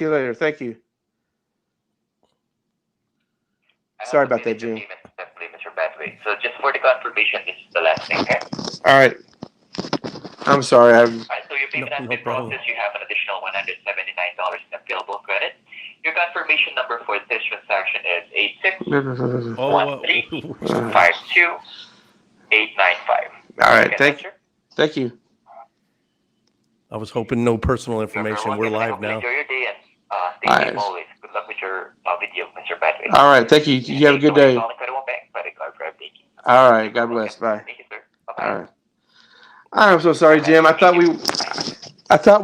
you later. Thank you. I Sorry also about believe that, it's Jim. okay, Mr. Badwey. So just for the confirmation, this is the last thing, okay? All right. I'm sorry. I'm. Alright, so your No, payment has no been problem. processed. You have an additional $179 in available credit. Your confirmation number for this transaction is Oh, 861352 895. All right. Get that, sir? Thank you. I was hoping no personal You're very information. welcome, We're and I live hope you now. enjoy your day and stay All safe right. always. Good luck with your video, Mr. Badwey. All right. Thank you. You have a good day. Calling Credit One Bank, credit card for updating. All right. You're God very bless. welcome. Bye. Thank you, sir. Bye-bye. All right. I'm so sorry, Jim. I thought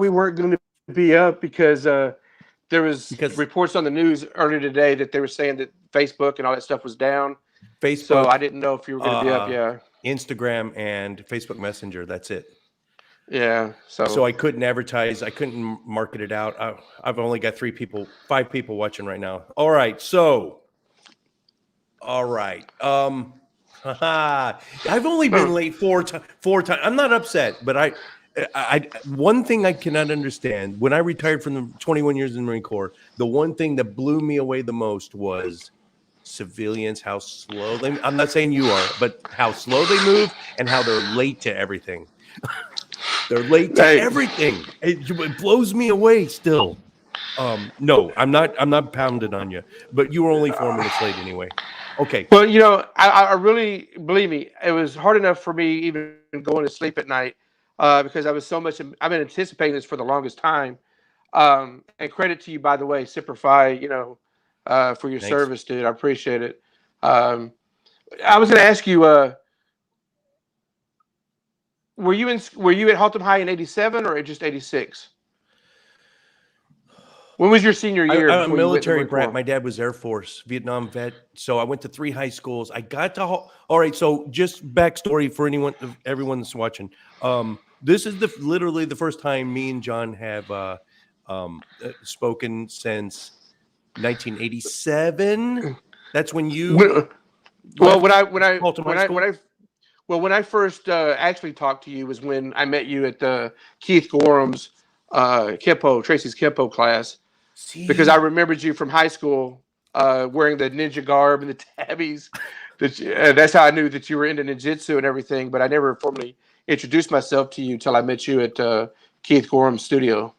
we weren't going to be up because there was Because reports on the news earlier today that they were saying that Facebook and all that stuff was down. So I Facebook, didn't know if you were going to be up. Yeah. Instagram, and Facebook Messenger. That's it. Yeah. So I couldn't advertise. I couldn't market it out. I've only got 5 people watching right now. All right. So, all right. I've only been late 4 times. I'm not upset, but one thing I cannot understand when I retired from the 21 years in the Marine Corps, the one thing that blew me away the most was civilians, how slow they. I'm not saying you are, but how slow they move and how they're late to everything. They're late to everything. It blows me away still. No, I'm not pounding on you, but you were only 4 minutes late anyway. Okay. Well, I really, believe me, it was hard enough for me even going to sleep at night because I was so much. I've been anticipating this for the longest time. And credit to you, by the way, Simplify. For your Thanks. service, dude. I appreciate it. Um, I was going to ask you, were you at Haltom High in '87 or just '86? When was your senior year? I'm a Before you went to military Marine brat. Corps? My dad was Air Force, Vietnam vet. So I went to 3 high schools. I got to all right. So just backstory for everyone that's watching. This is literally the first time me and John have spoken since 1987. That's when you. Well, left when I Haltom when High I School? when I well when I first actually talked to you was when I met you at Keith Gorham's Tracy's Kempo class, because I See, remembered you from high school wearing the ninja garb and the tabbies. That's how I knew that you were into ninjutsu and everything. But I never formally introduced myself to you till I met you at Keith Gorham's studio.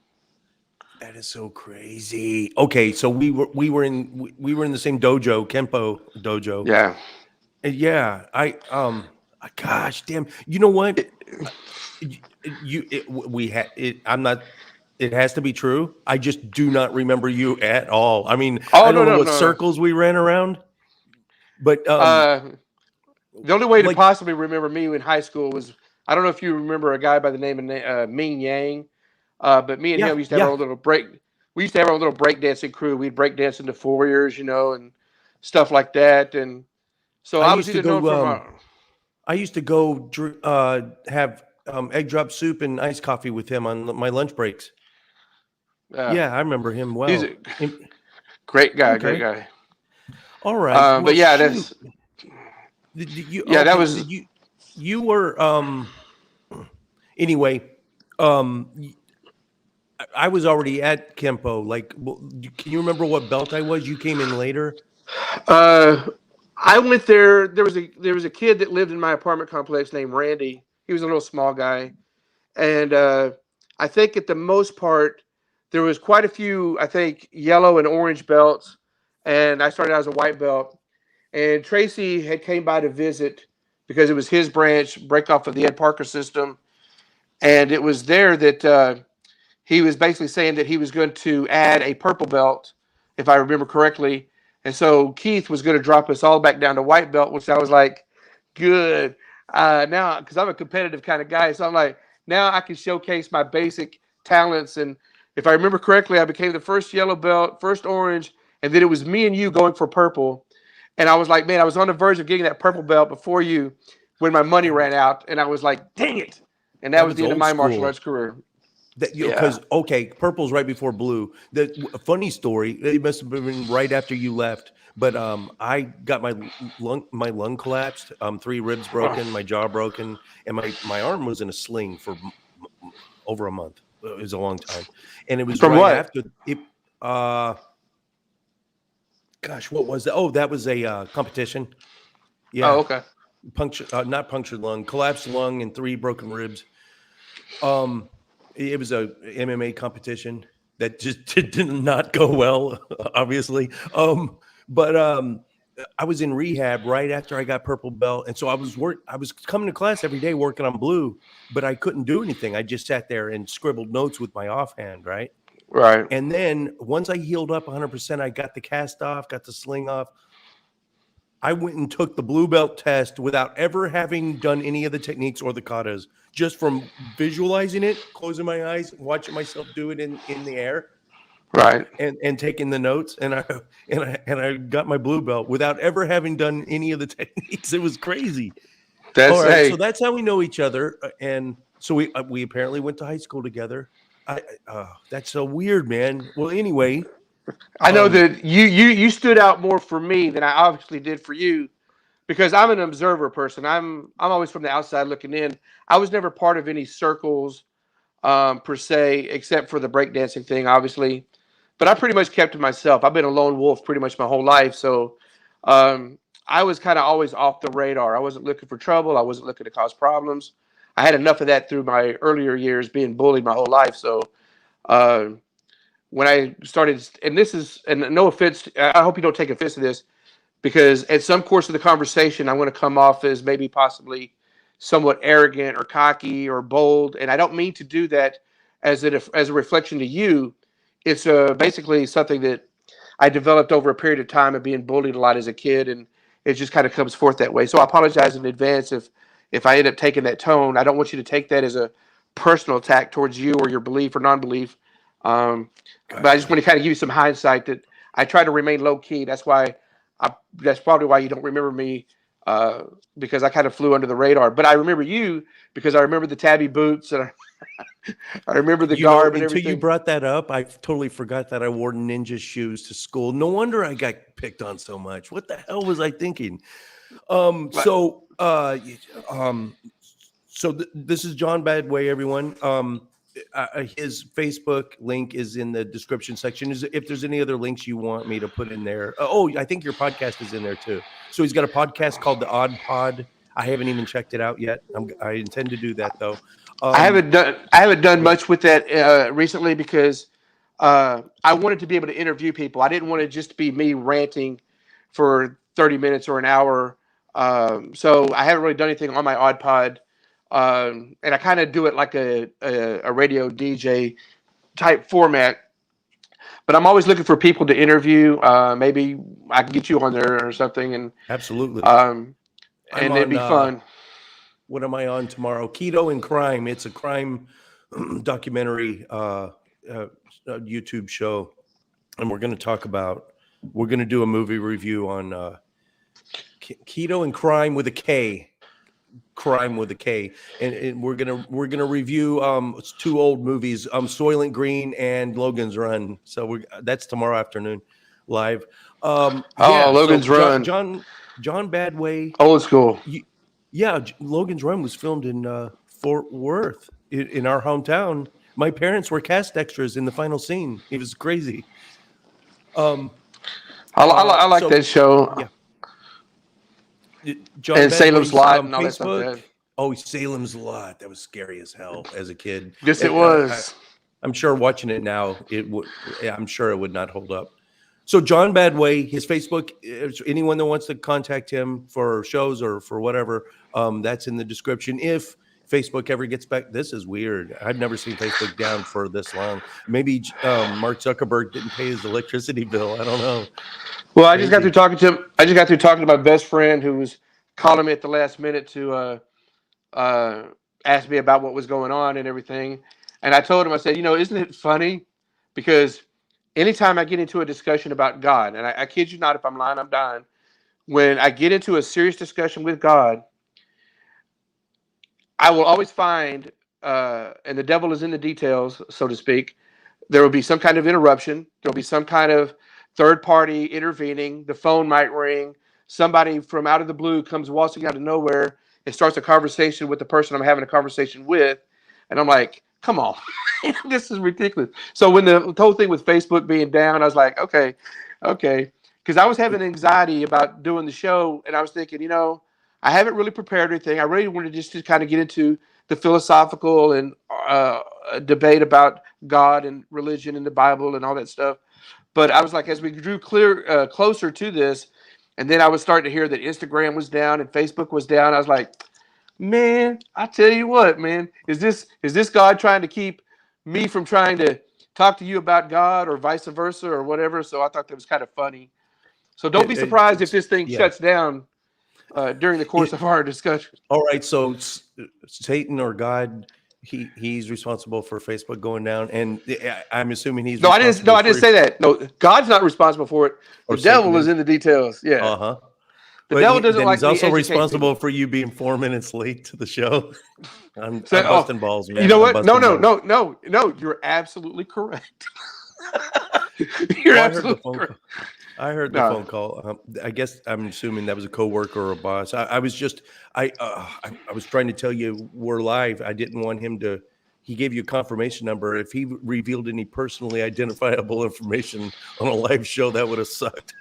that is so crazy. Okay, so we were in the same dojo, Kempo dojo. Yeah. Yeah, gosh, damn. You know what? We had it. I'm not. It has to be true. I just do not remember you at all. I mean, Oh, I no, don't know no, what no. circles we ran around, but The only way to like, possibly remember me in high school was, I don't know if you remember a guy by the name of Ming Yang, but me and him yeah, we used to have our yeah. own little break. We used to have our own little breakdancing crew. We'd break dance into foyers, and stuff like that. And so I I was used to either known go. from I used to go have egg drop soup and iced coffee with him on my lunch breaks. uh, Yeah, I remember him he's well. a great guy, great Okay. guy. All right. But Well, yeah, shoot. that's You yeah, that okay? was You were anyway. Um, y- I was already at Kempo. Like, can you remember what belt I was? You came in later. uh, I went there. There was a kid that lived in my apartment complex named Randy. He was a little small guy, and I think at the most part there was quite a few. I think yellow and orange belts, and I started out as a white belt. And Tracy had came by to visit because it was his branch, break off of the Ed Parker system, and it was there that he was basically saying that he was going to add a purple belt, if I remember correctly. And so Keith was going to drop us all back down to white belt, which I was like, good. Now, because I'm a competitive kind of guy, so I'm like, now I can showcase my basic talents. And if I remember correctly, I became the first yellow belt, first orange, and then it was me and you going for purple. And I was like, man, I was on the verge of getting that purple belt before you when my money That was ran out. And I was like, dang it. And that that was was the end of old my martial school. arts career. That Yeah. because okay, purple's right before blue. A funny story. It must have been right after you left. But I got my lung collapsed. 3 ribs broken, my jaw broken, and my arm was in a sling for over a month. It was a long time, and it was From right what? after it. Gosh, what was that? Oh, that was a competition. Yeah, Oh, okay. not punctured lung, collapsed lung, and 3 broken ribs. It was a MMA competition that just did not go well, obviously. But I was in rehab right after I got purple belt, and so I was coming to class every day working on blue, but I couldn't do anything. I just sat there and scribbled notes with my offhand, right? Right. And then once I healed up 100%, I got the cast off, got the sling off. I went and took the blue belt test without ever having done any of the techniques or the katas, just from visualizing it, closing my eyes, watching myself do it in the air, Right. and taking the notes. And I got my blue belt without ever having done any of the techniques. It was crazy. That's All right, hey. so that's how we know each other, and so we apparently went to high school together. That's so weird, man. Well, anyway. I know that you stood out more for me than I obviously did for you, because I'm an observer person. I'm always from the outside looking in. I was never part of any circles per se, except for the breakdancing thing, obviously. But I pretty much kept to myself. I've been a lone wolf pretty much my whole life, so I was kind of always off the radar. I wasn't looking for trouble. I wasn't looking to cause problems. I had enough of that through my earlier years, being bullied my whole life. So uh, when I started, and this is, and no offense, I hope you don't take offense to this, because at some course of the conversation, I'm going to come off as maybe possibly somewhat arrogant or cocky or bold, and I don't mean to do that as a reflection to you. It's basically something that I developed over a period of time of being bullied a lot as a kid, and it just kind of comes forth that way. So I apologize in advance if I end up taking that tone. I don't want you to take that as a personal attack towards you or your belief or non-belief. But I just want to kind of give you some hindsight that I try to remain low key. That's probably why you don't remember me, because I kind of flew under the radar. But I remember you because I remember the tabby boots, and I remember the garb and Until you everything. brought that up, I totally forgot that I wore ninja shoes to school. No wonder I got picked on so much. What the hell was I thinking? This is John Badwey, everyone. His Facebook link is in the description section. If there's any other links you want me to put in there. I think your podcast is in there too. So he's got a podcast called The Odd Pod. I haven't even checked it out yet. I intend to do that though. I haven't done much with that recently because I wanted to be able to interview people. I didn't want it just to be me ranting for 30 minutes or an hour. So I haven't really done anything on my Odd Pod. And I kind of do it like a radio DJ type format. But I'm always looking for people to interview. Maybe I can get you on there or something, and Absolutely. it'd be fun. What am I on tomorrow? Keto and Crime. It's a crime documentary YouTube show, and we're going to do a movie review on Keto and Crime with a K. Crime with a K, and we're gonna review 2 old movies, Soylent Green and Logan's Run. So that's tomorrow afternoon, live. Logan's Run. John Badway, Old school. Logan's Run was filmed in Fort Worth, in our hometown. My parents were cast extras in the final scene. It was crazy. I like that show. Yeah. John and Badway's, Salem's Lot and all that stuff. Oh, Salem's Lot. That was scary as hell as a kid. Yes, it was. I'm sure watching it now, I'm sure it would not hold up. So John Badway, his Facebook, anyone that wants to contact him for shows or for whatever, that's in the description. If Facebook ever gets back, this is weird. I've never seen Facebook down for this long. Maybe Mark Zuckerberg didn't pay his electricity bill. I don't know. Well, I just got through talking to him. I just got through talking to my best friend who was calling me at the last minute to ask me about what was going on and everything. And I told him, I said, isn't it funny? Because anytime I get into a discussion about God, and I kid you not, if I'm lying, I'm dying. When I get into a serious discussion with God, I will always find, and the devil is in the details, so to speak, there will be some kind of interruption. There will be some kind of third party intervening. The phone might ring. Somebody from out of the blue comes waltzing out of nowhere and starts a conversation with the person I'm having a conversation with. And I'm like, come on, this is ridiculous. So when the whole thing with Facebook being down, I was like, okay, because I was having anxiety about doing the show, and I was thinking, I haven't really prepared anything. I really wanted just to kind of get into the philosophical and debate about God and religion and the Bible and all that stuff. But I was like, as we drew closer to this, and then I was starting to hear that Instagram was down and Facebook was down. I was like, man, I tell you what, man, is this God trying to keep me from trying to talk to you about God or vice versa or whatever? So I thought that was kind of funny. So don't be surprised if this thing shuts down during the course of our discussion. All right, so Satan or God, he's responsible for Facebook going down, and I'm assuming he's I didn't say that. No, God's not responsible for it. The devil is in the details. Yeah. Uh-huh. The devil doesn't like. He's also responsible for you being 4 minutes late to the show. I'm busting balls, man. You know what? No. You're absolutely correct. You're absolutely correct. I heard the phone call. I guess I'm assuming that was a coworker or a boss. I was trying to tell you we're live. I didn't want him to. He gave you a confirmation number. If he revealed any personally identifiable information on a live show, that would have sucked.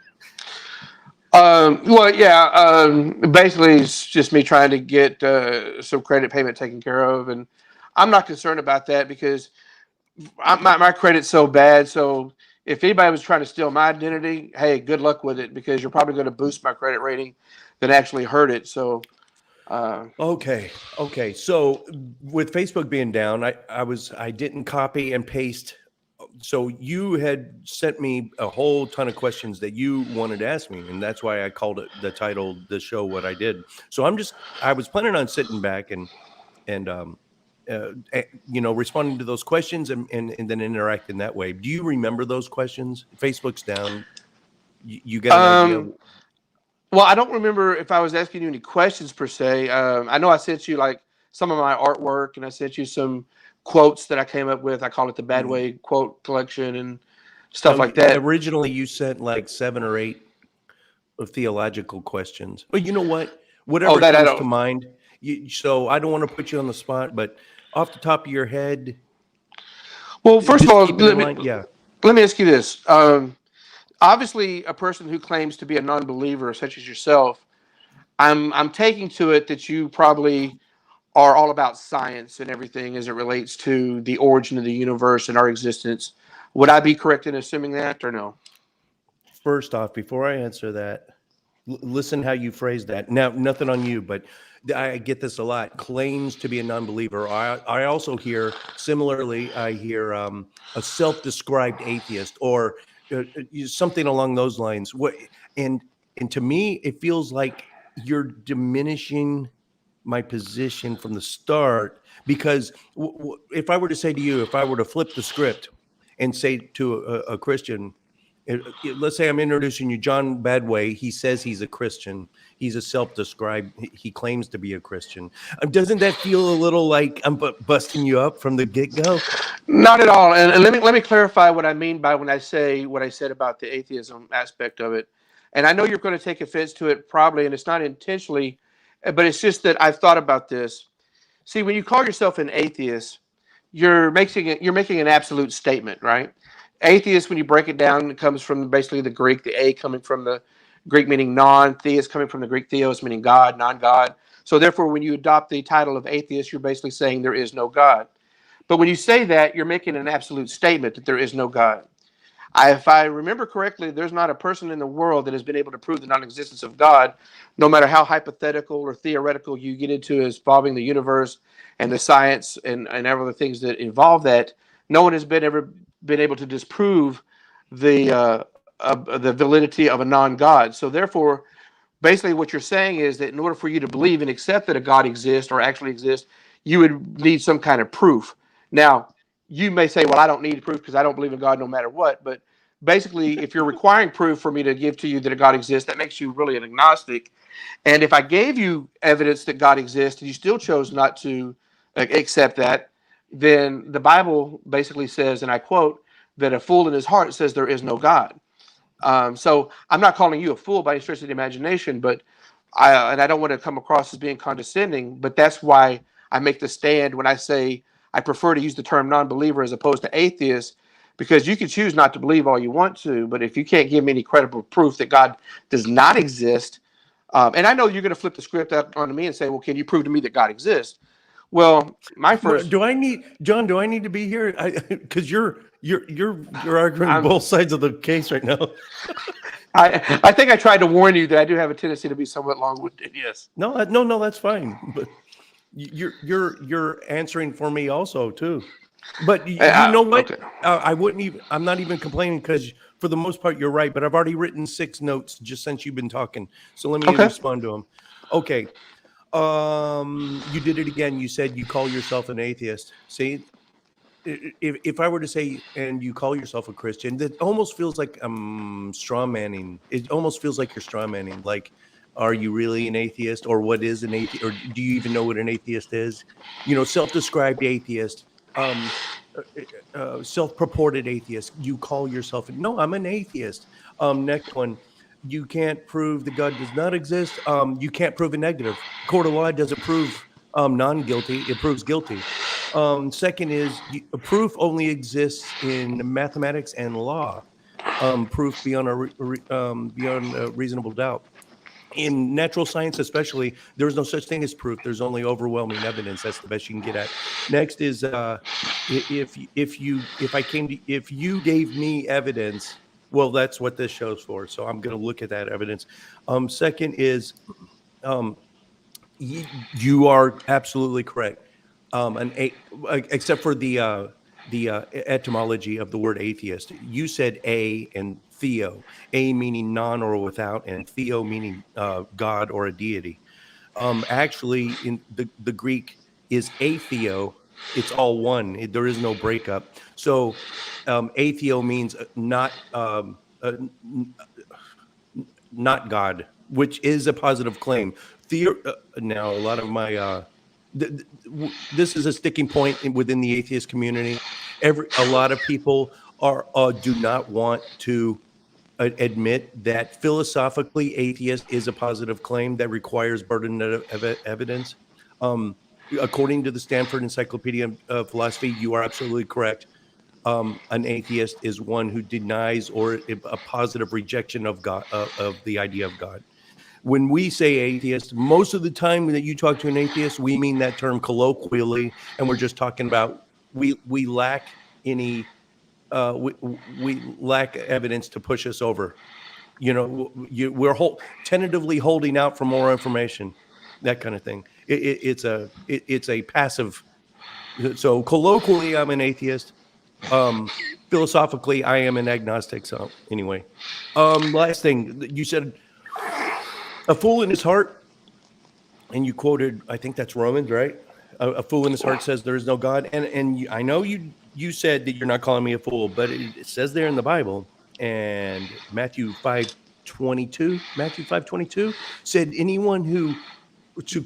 Basically, it's just me trying to get some credit payment taken care of, and I'm not concerned about that because my credit's so bad. So if anybody was trying to steal my identity, hey, good luck with it because you're probably going to boost my credit rating than actually hurt it. So. Okay. So with Facebook being down, I didn't copy and paste. So you had sent me a whole ton of questions that you wanted to ask me, and that's why I called it the title, the show, what I did. So I was planning on sitting back and responding to those questions and then interacting that way. Do you remember those questions? Facebook's down. You got an idea? Well, I don't remember if I was asking you any questions per se. I know I sent you like some of my artwork, and I sent you some quotes that I came up with. I call it the Badwey quote collection and stuff like that. Originally, you sent like 7 or 8 of theological questions. But you know what? Whatever comes to mind. So I don't want to put you on the spot, but off the top of your head. Well, first of all, let me ask you this. Obviously, a person who claims to be a non-believer, such as yourself, I'm taking to it that you probably are all about science and everything as it relates to the origin of the universe and our existence. Would I be correct in assuming that or no? First off, before I answer that, listen how you phrase that. Now, nothing on you, but I get this a lot. Claims to be a non-believer. I also hear, similarly, I hear a self-described atheist or something along those lines. And to me, it feels like you're diminishing my position from the start, because if I were to say to you, if I were to flip the script and say to a Christian, let's say I'm introducing you, John Badwey, he says he's a Christian. He's a self-described, he claims to be a Christian. Doesn't that feel a little like I'm busting you up from the get-go? Not at all. And let me clarify what I mean by when I say what I said about the atheism aspect of it. And I know you're going to take offense to it probably, and it's not intentionally, but it's just that I've thought about this. See, when you call yourself an atheist, you're making an absolute statement, right? Atheist, when you break it down, it comes from basically the Greek, the A coming from the Greek meaning non, theist coming from the Greek theos meaning God, non-God. So therefore, when you adopt the title of atheist, you're basically saying there is no God. But when you say that, you're making an absolute statement that there is no God. If I remember correctly, there's not a person in the world that has been able to prove the non-existence of God, no matter how hypothetical or theoretical you get into involving the universe and the science and other things that involve that. No one has ever been able to disprove the validity of a non-God. So therefore, basically what you're saying is that in order for you to believe and accept that a God exists or actually exists, you would need some kind of proof. Now, you may say, well, I don't need proof because I don't believe in God no matter what. But basically, if you're requiring proof for me to give to you that a God exists, that makes you really an agnostic. And if I gave you evidence that God exists and you still chose not to accept that, then the Bible basically says, and I quote, that a fool in his heart says there is no God. So I'm not calling you a fool by any stretch of the imagination, but I don't want to come across as being condescending, but that's why I make the stand when I say I prefer to use the term non-believer as opposed to atheist, because you can choose not to believe all you want to, but if you can't give me any credible proof that God does not exist, and I know you're going to flip the script out onto me and say, well, can you prove to me that God exists? Well, my first, Do I need John? Do I need to be here? Because you're arguing I'm, both sides of the case right now. I think I tried to warn you that I do have a tendency to be somewhat long-winded. Yes. No, that's fine. But you're answering for me also too. But you know what? Okay. I wouldn't even. I'm not even complaining because for the most part you're right. But I've already written 6 notes just since you've been talking. So let me respond to them. Okay. You did it again. You said you call yourself an atheist. See, if I were to say, and you call yourself a Christian, that almost feels like straw manning. It almost feels like you're straw manning. Like, are you really an atheist, or what is an atheist, or do you even know what an atheist is? You know, self-described atheist, self-purported atheist. You call yourself, no, I'm an atheist. Next one. You can't prove that God does not exist. You can't prove a negative. Court of law doesn't prove non-guilty. It proves guilty. Second is proof only exists in mathematics and law. Proof beyond a reasonable doubt. In natural science, especially, there's no such thing as proof. There's only overwhelming evidence. That's the best you can get at. Next is if you gave me evidence. Well, that's what this show's for. So I'm going to look at that evidence. Second is, you are absolutely correct. Except for the etymology of the word atheist. You said a and theo. A meaning non or without, and theo meaning God or a deity. Actually, in the Greek is atheo. It's all one. There is no breakup. So atheo means not God, which is a positive claim. Now, a lot of my this is a sticking point within the atheist community. A lot of people do not want to admit that philosophically atheist is a positive claim that requires burden of evidence. According to the Stanford Encyclopedia of Philosophy, you are absolutely correct. An atheist is one who denies or a positive rejection of God, of the idea of God. When we say atheist, most of the time that you talk to an atheist, we mean that term colloquially, and we're just talking about we lack any we lack evidence to push us over. You know, we're tentatively holding out for more information, that kind of thing. It's a passive. So colloquially, I'm an atheist. Philosophically, I am an agnostic. So anyway, last thing, you said a fool in his heart, and you quoted, I think that's Romans, right? A fool in his heart says there is no God, and I know you said that you're not calling me a fool, but it says there in the Bible, and Matthew 5:22 said anyone who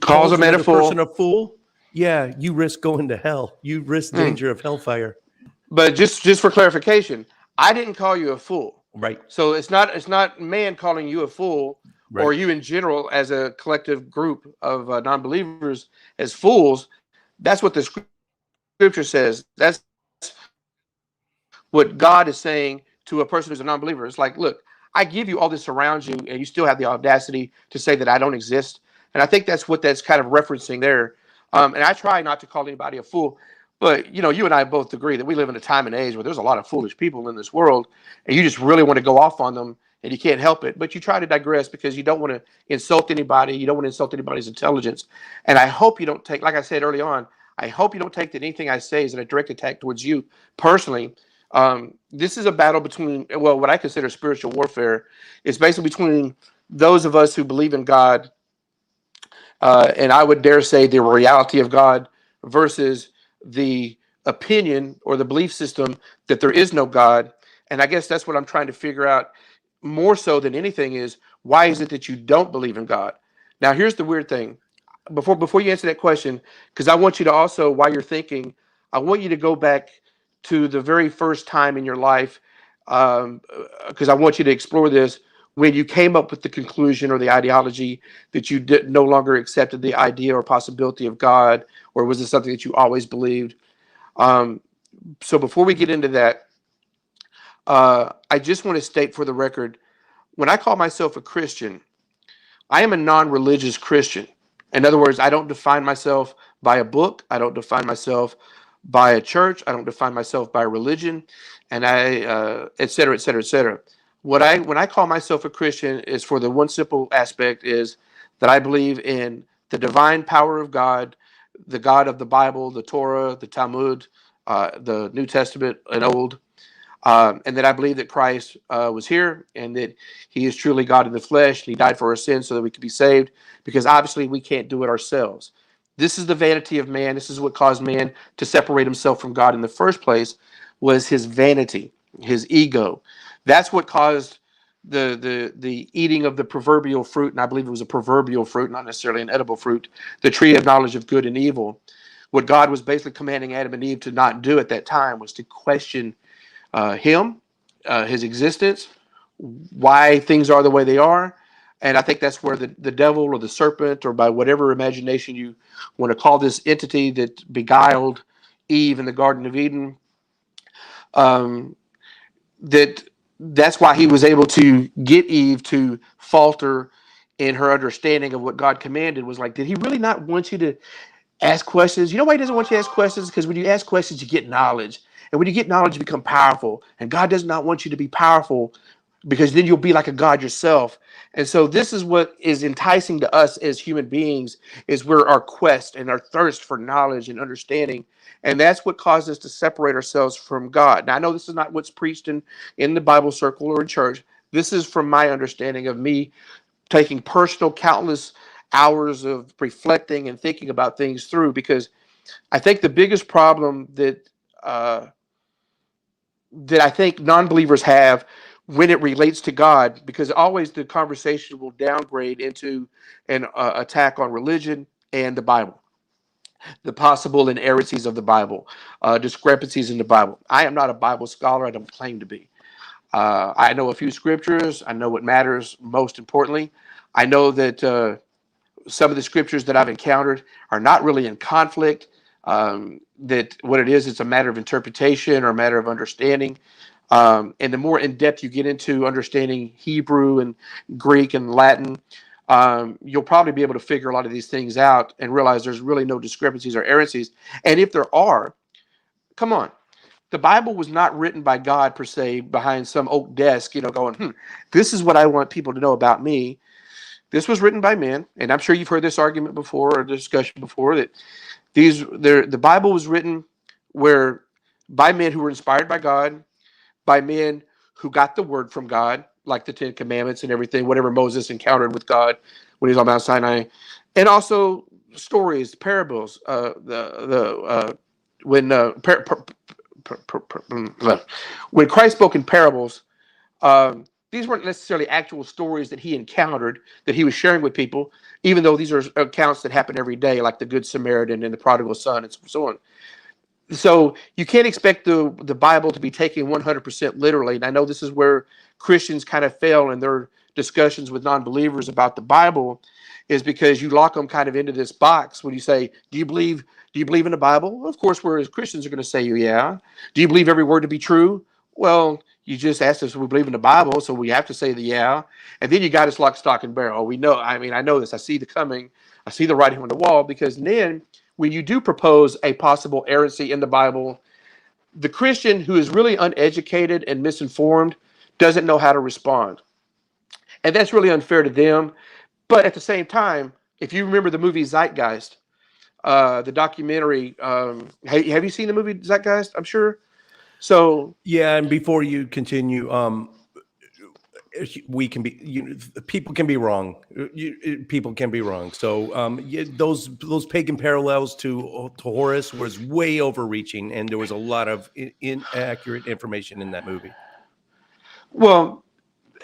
calls a man a fool. person a fool, yeah, you risk going to hell. You risk danger of hellfire. But just for clarification, I didn't call you a fool. Right. So it's not man calling you a fool, right, or you in general as a collective group of non-believers as fools. That's what the scripture says. That's what God is saying to a person who's a non-believer. It's like, look, I give you all this around you, and you still have the audacity to say that I don't exist. And I think that's what that's kind of referencing there. And I try not to call anybody a fool. But, you know, you and I both agree that we live in a time and age where there's a lot of foolish people in this world, and you just really want to go off on them, and you can't help it. But you try to digress because you don't want to insult anybody. You don't want to insult anybody's intelligence. And I hope you don't take, like I said early on, I hope you don't take that anything I say is a direct attack towards you personally. This is a battle between, well, what I consider spiritual warfare. It's basically between those of us who believe in God, and I would dare say the reality of God, versus the opinion or the belief system that there is no God. And I guess that's what I'm trying to figure out more so than anything is, why is it that you don't believe in God? Now, here's the weird thing. Before you answer that question, because I want you to also, while you're thinking, I want you to go back to the very first time in your life, because I want you to explore this, when you came up with the conclusion or the ideology that you no longer accepted the idea or possibility of God, or was it something that you always believed? So before we get into that, I just want to state for the record, when I call myself a Christian, I am a non-religious Christian. In other words, I don't define myself by a book. I don't define myself by a church. I don't define myself by a religion, and et cetera, et cetera, et cetera. When I call myself a Christian is for the one simple aspect is that I believe in the divine power of God, the God of the Bible, the Torah, the Talmud, the New Testament and Old, and that I believe that Christ was here and that he is truly God in the flesh. And he died for our sins so that we could be saved, because obviously we can't do it ourselves. This is the vanity of man. This is what caused man to separate himself from God in the first place, was his vanity, his ego. That's what caused the eating of the proverbial fruit, and I believe it was a proverbial fruit, not necessarily an edible fruit, the tree of knowledge of good and evil. What God was basically commanding Adam and Eve to not do at that time was to question him, his existence, why things are the way they are. And I think that's where the devil or the serpent, or by whatever imagination you want to call this entity that beguiled Eve in the Garden of Eden, um, that's why he was able to get Eve to falter in her understanding of what God commanded. Was like, did he really not want you to ask questions? You know why he doesn't want you to ask questions? Because when you ask questions, you get knowledge. And when you get knowledge, you become powerful. And God does not want you to be powerful, because then you'll be like a God yourself. And so this is what is enticing to us as human beings, is where our quest and our thirst for knowledge and understanding. And that's what causes us to separate ourselves from God. Now, I know this is not what's preached in the Bible circle or in church. This is from my understanding of me taking personal countless hours of reflecting and thinking about things through, because I think the biggest problem that I think non-believers have when it relates to God, because always the conversation will downgrade into an attack on religion and the Bible, the possible inerrancies of the Bible, discrepancies in the Bible. I am not a Bible scholar. I don't claim to be. I know a few scriptures. I know what matters most importantly. I know that some of the scriptures that I've encountered are not really in conflict. That what it is, it's a matter of interpretation or a matter of understanding. And the more in depth you get into understanding Hebrew and Greek and Latin, you'll probably be able to figure a lot of these things out and realize there's really no discrepancies or errancies. And if there are, come on. The Bible was not written by God per se behind some oak desk, going, this is what I want people to know about me. This was written by men, and I'm sure you've heard this argument before or discussion before, that the Bible was written by men who were inspired by God, by men who got the word from God, like the Ten Commandments and everything, whatever Moses encountered with God when he was on Mount Sinai, and also stories, parables. When Christ spoke in parables, these weren't necessarily actual stories that he encountered, that he was sharing with people, even though these are accounts that happen every day, like the Good Samaritan and the prodigal son and so on. So you can't expect the Bible to be taken 100% literally. And I know this is where Christians kind of fail in their discussions with non-believers about the Bible, is because you lock them kind of into this box when you say, do you believe in the Bible? Well, of course, whereas Christians are going to say, yeah. Do you believe every word to be true? Well, you just asked us if we believe in the Bible, so we have to say the yeah. And then you got us lock, stock, and barrel. We know, I know this. I see the coming. I see the writing on the wall, because then when you do propose a possible errancy in the Bible, the Christian who is really uneducated and misinformed doesn't know how to respond. And that's really unfair to them. But at the same time, if you remember the movie Zeitgeist, the documentary, have you seen the movie Zeitgeist? I'm sure. So yeah, and before you continue, we can be, people can be wrong. People can be wrong. So yeah, those pagan parallels to Horus was way overreaching, and there was a lot of inaccurate information in that movie. Well,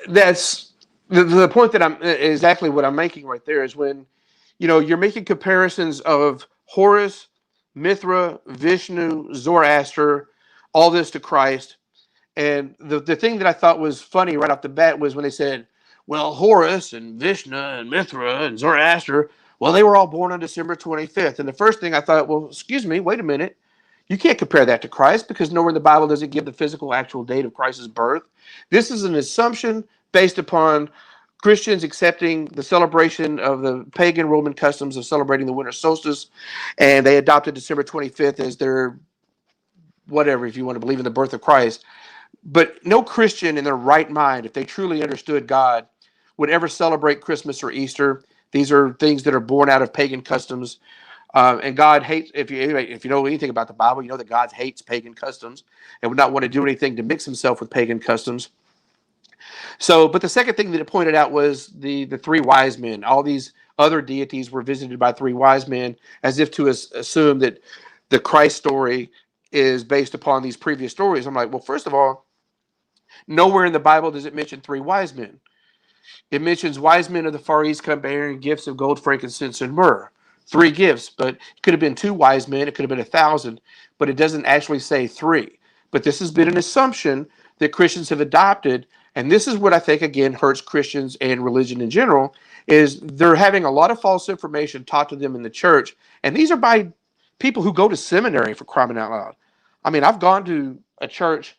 that's the point that I'm exactly what I'm making right there, is when you're making comparisons of Horus, Mithra, Vishnu, Zoroaster, all this to Christ. And the thing that I thought was funny right off the bat was when they said, well, Horus and Vishnu and Mithra and Zoroaster, well, they were all born on December 25th. And the first thing I thought, well, excuse me, wait a minute. You can't compare that to Christ because nowhere in the Bible does it give the physical, actual date of Christ's birth. This is an assumption based upon Christians accepting the celebration of the pagan Roman customs of celebrating the winter solstice, and they adopted December 25th as their whatever, if you want to believe in the birth of Christ. But no Christian in their right mind, if they truly understood God, would ever celebrate Christmas or Easter. These are things that are born out of pagan customs. And God hates, if you know anything about the Bible, you know that God hates pagan customs and would not want to do anything to mix himself with pagan customs. So, but the second thing that it pointed out was the three wise men. All these other deities were visited by three wise men, as if to assume that the Christ story is based upon these previous stories. I'm like, well, first of all, nowhere in the Bible does it mention three wise men. It mentions wise men of the Far East come bearing gifts of gold, frankincense, and myrrh. Three gifts, but it could have been two wise men. It could have been 1,000, but it doesn't actually say three. But this has been an assumption that Christians have adopted. And this is what I think, again, hurts Christians and religion in general, is they're having a lot of false information taught to them in the church. And these are by people who go to seminary, for crying out loud. I mean, I've gone to a church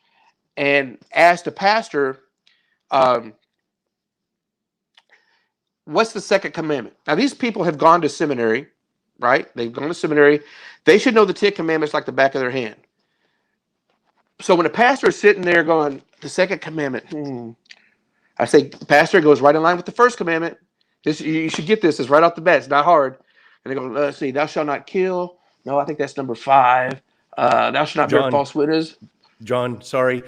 and asked a pastor, what's the second commandment? Now, these people have gone to seminary, right? They've gone to seminary. They should know the 10 commandments like the back of their hand. So when a pastor is sitting there going, the second commandment, I say, pastor, goes right in line with the first commandment. You should get this. It's right off the bat. It's not hard. And they go, let's see, thou shalt not kill. No, I think that's number 5. Thou shalt not bear false witness. John, sorry.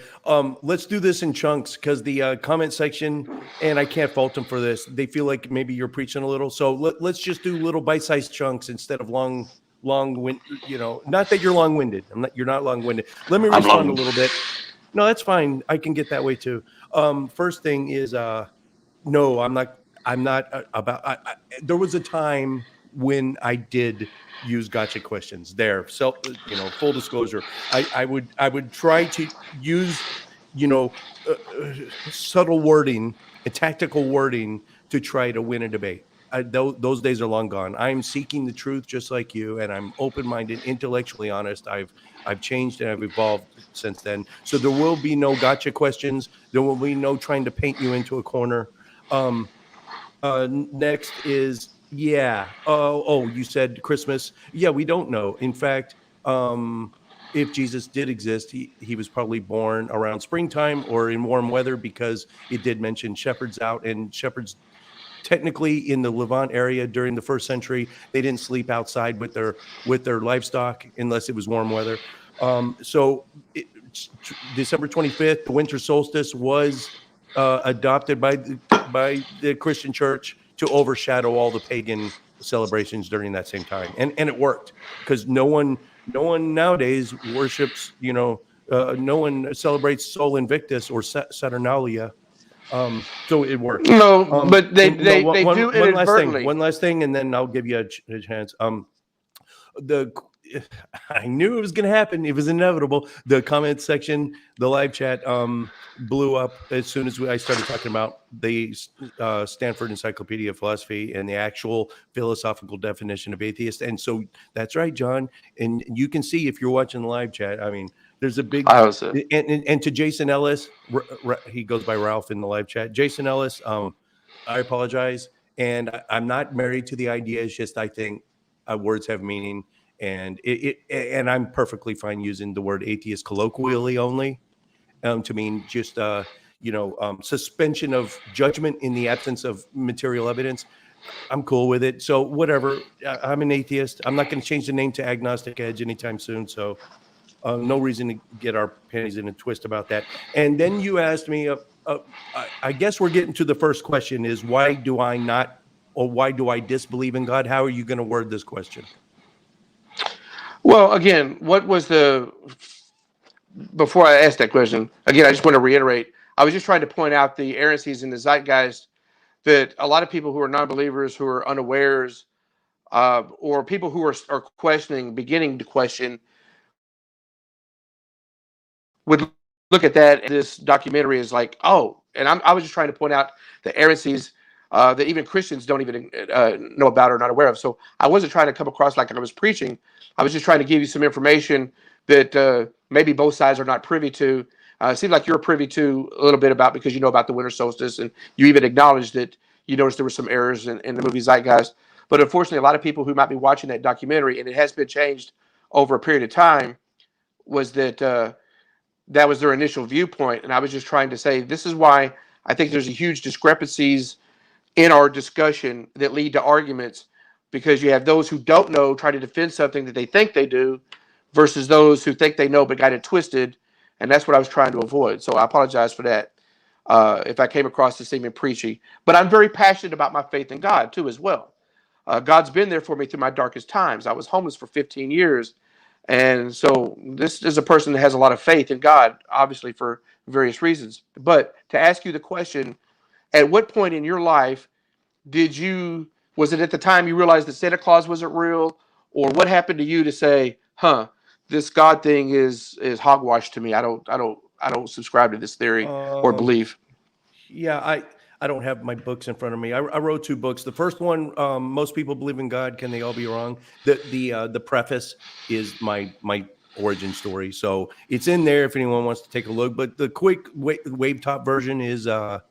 Let's do this in chunks because the comment section, and I can't fault them for this. They feel like maybe you're preaching a little. So let's just do little bite-sized chunks instead of long, not that you're long-winded. You're not long-winded. Let me respond a little bit. No, that's fine. I can get that way too. First thing is, no, I'm not about, there was a time when I did use gotcha questions there. So, full disclosure, I would try to use, subtle wording and tactical wording to try to win a debate. Those days are long gone. I'm seeking the truth just like you, and I'm open-minded, intellectually honest. I've changed and I've evolved since then. So there will be no gotcha questions. There will be no trying to paint you into a corner. Next is, you said Christmas. Yeah, we don't know. In fact, if Jesus did exist, he was probably born around springtime or in warm weather, because it did mention shepherds out, and shepherds technically in the Levant area during the 1st century, they didn't sleep outside with their livestock unless it was warm weather. December 25th, the winter solstice, was adopted by the Christian church to overshadow all the pagan celebrations during that same time, and it worked, because no one nowadays worships, no one celebrates Sol Invictus or Saturnalia. So it worked. No, but they do inadvertently. One last thing, and then I'll give you a chance. I knew it was going to happen. It was inevitable. The comment section, the live chat, blew up as soon as I started talking about the Stanford Encyclopedia of Philosophy and the actual philosophical definition of atheist. And so that's right, John. And you can see if you're watching the live chat. I mean, there's a big and to Jason Ellis, he goes by Ralph in the live chat. Jason Ellis, I apologize, and I'm not married to the idea. It's just I think words have meaning. And and I'm perfectly fine using the word atheist colloquially only to mean just suspension of judgment in the absence of material evidence. I'm cool with it. So whatever. I'm an atheist. I'm not going to change the name to Agnostic Edge anytime soon. So no reason to get our panties in a twist about that. And then you asked me, I guess we're getting to the first question is, why do I disbelieve in God? How are you going to word this question? Well, again, before I ask that question, again, I just want to reiterate, I was just trying to point out the heresies in the zeitgeist that a lot of people who are non-believers, who are unawares, or people who are questioning, beginning to question, would look at that, and this documentary is like, oh, and I was just trying to point out the heresies that even Christians don't even know about or not aware of. So I wasn't trying to come across like I was preaching. I was just trying to give you some information that maybe both sides are not privy to. It seems like you're privy to a little bit about, because you know about the winter solstice, and you even acknowledged that you noticed there were some errors in the movie Zeitgeist. But unfortunately, a lot of people who might be watching that documentary, and it has been changed over a period of time, was that that was their initial viewpoint. And I was just trying to say, this is why I think there's a huge discrepancies in our discussion that lead to arguments, because you have those who don't know try to defend something that they think they do versus those who think they know but got it twisted. And that's what I was trying to avoid. So I apologize for that if I came across as seeming preachy. But I'm very passionate about my faith in God too as well. God's been there for me through my darkest times. I was homeless for 15 years. And so this is a person that has a lot of faith in God, obviously for various reasons. But to ask you the question, at what point in your life was it at the time you realized that Santa Claus wasn't real? Or what happened to you to say, this God thing is hogwash to me. I don't subscribe to this theory or belief. Yeah, I don't have my books in front of me. I wrote 2 books. The first one, Most People Believe in God, Can They All Be Wrong? The preface is my origin story, so it's in there if anyone wants to take a look. But the quick wave top version is the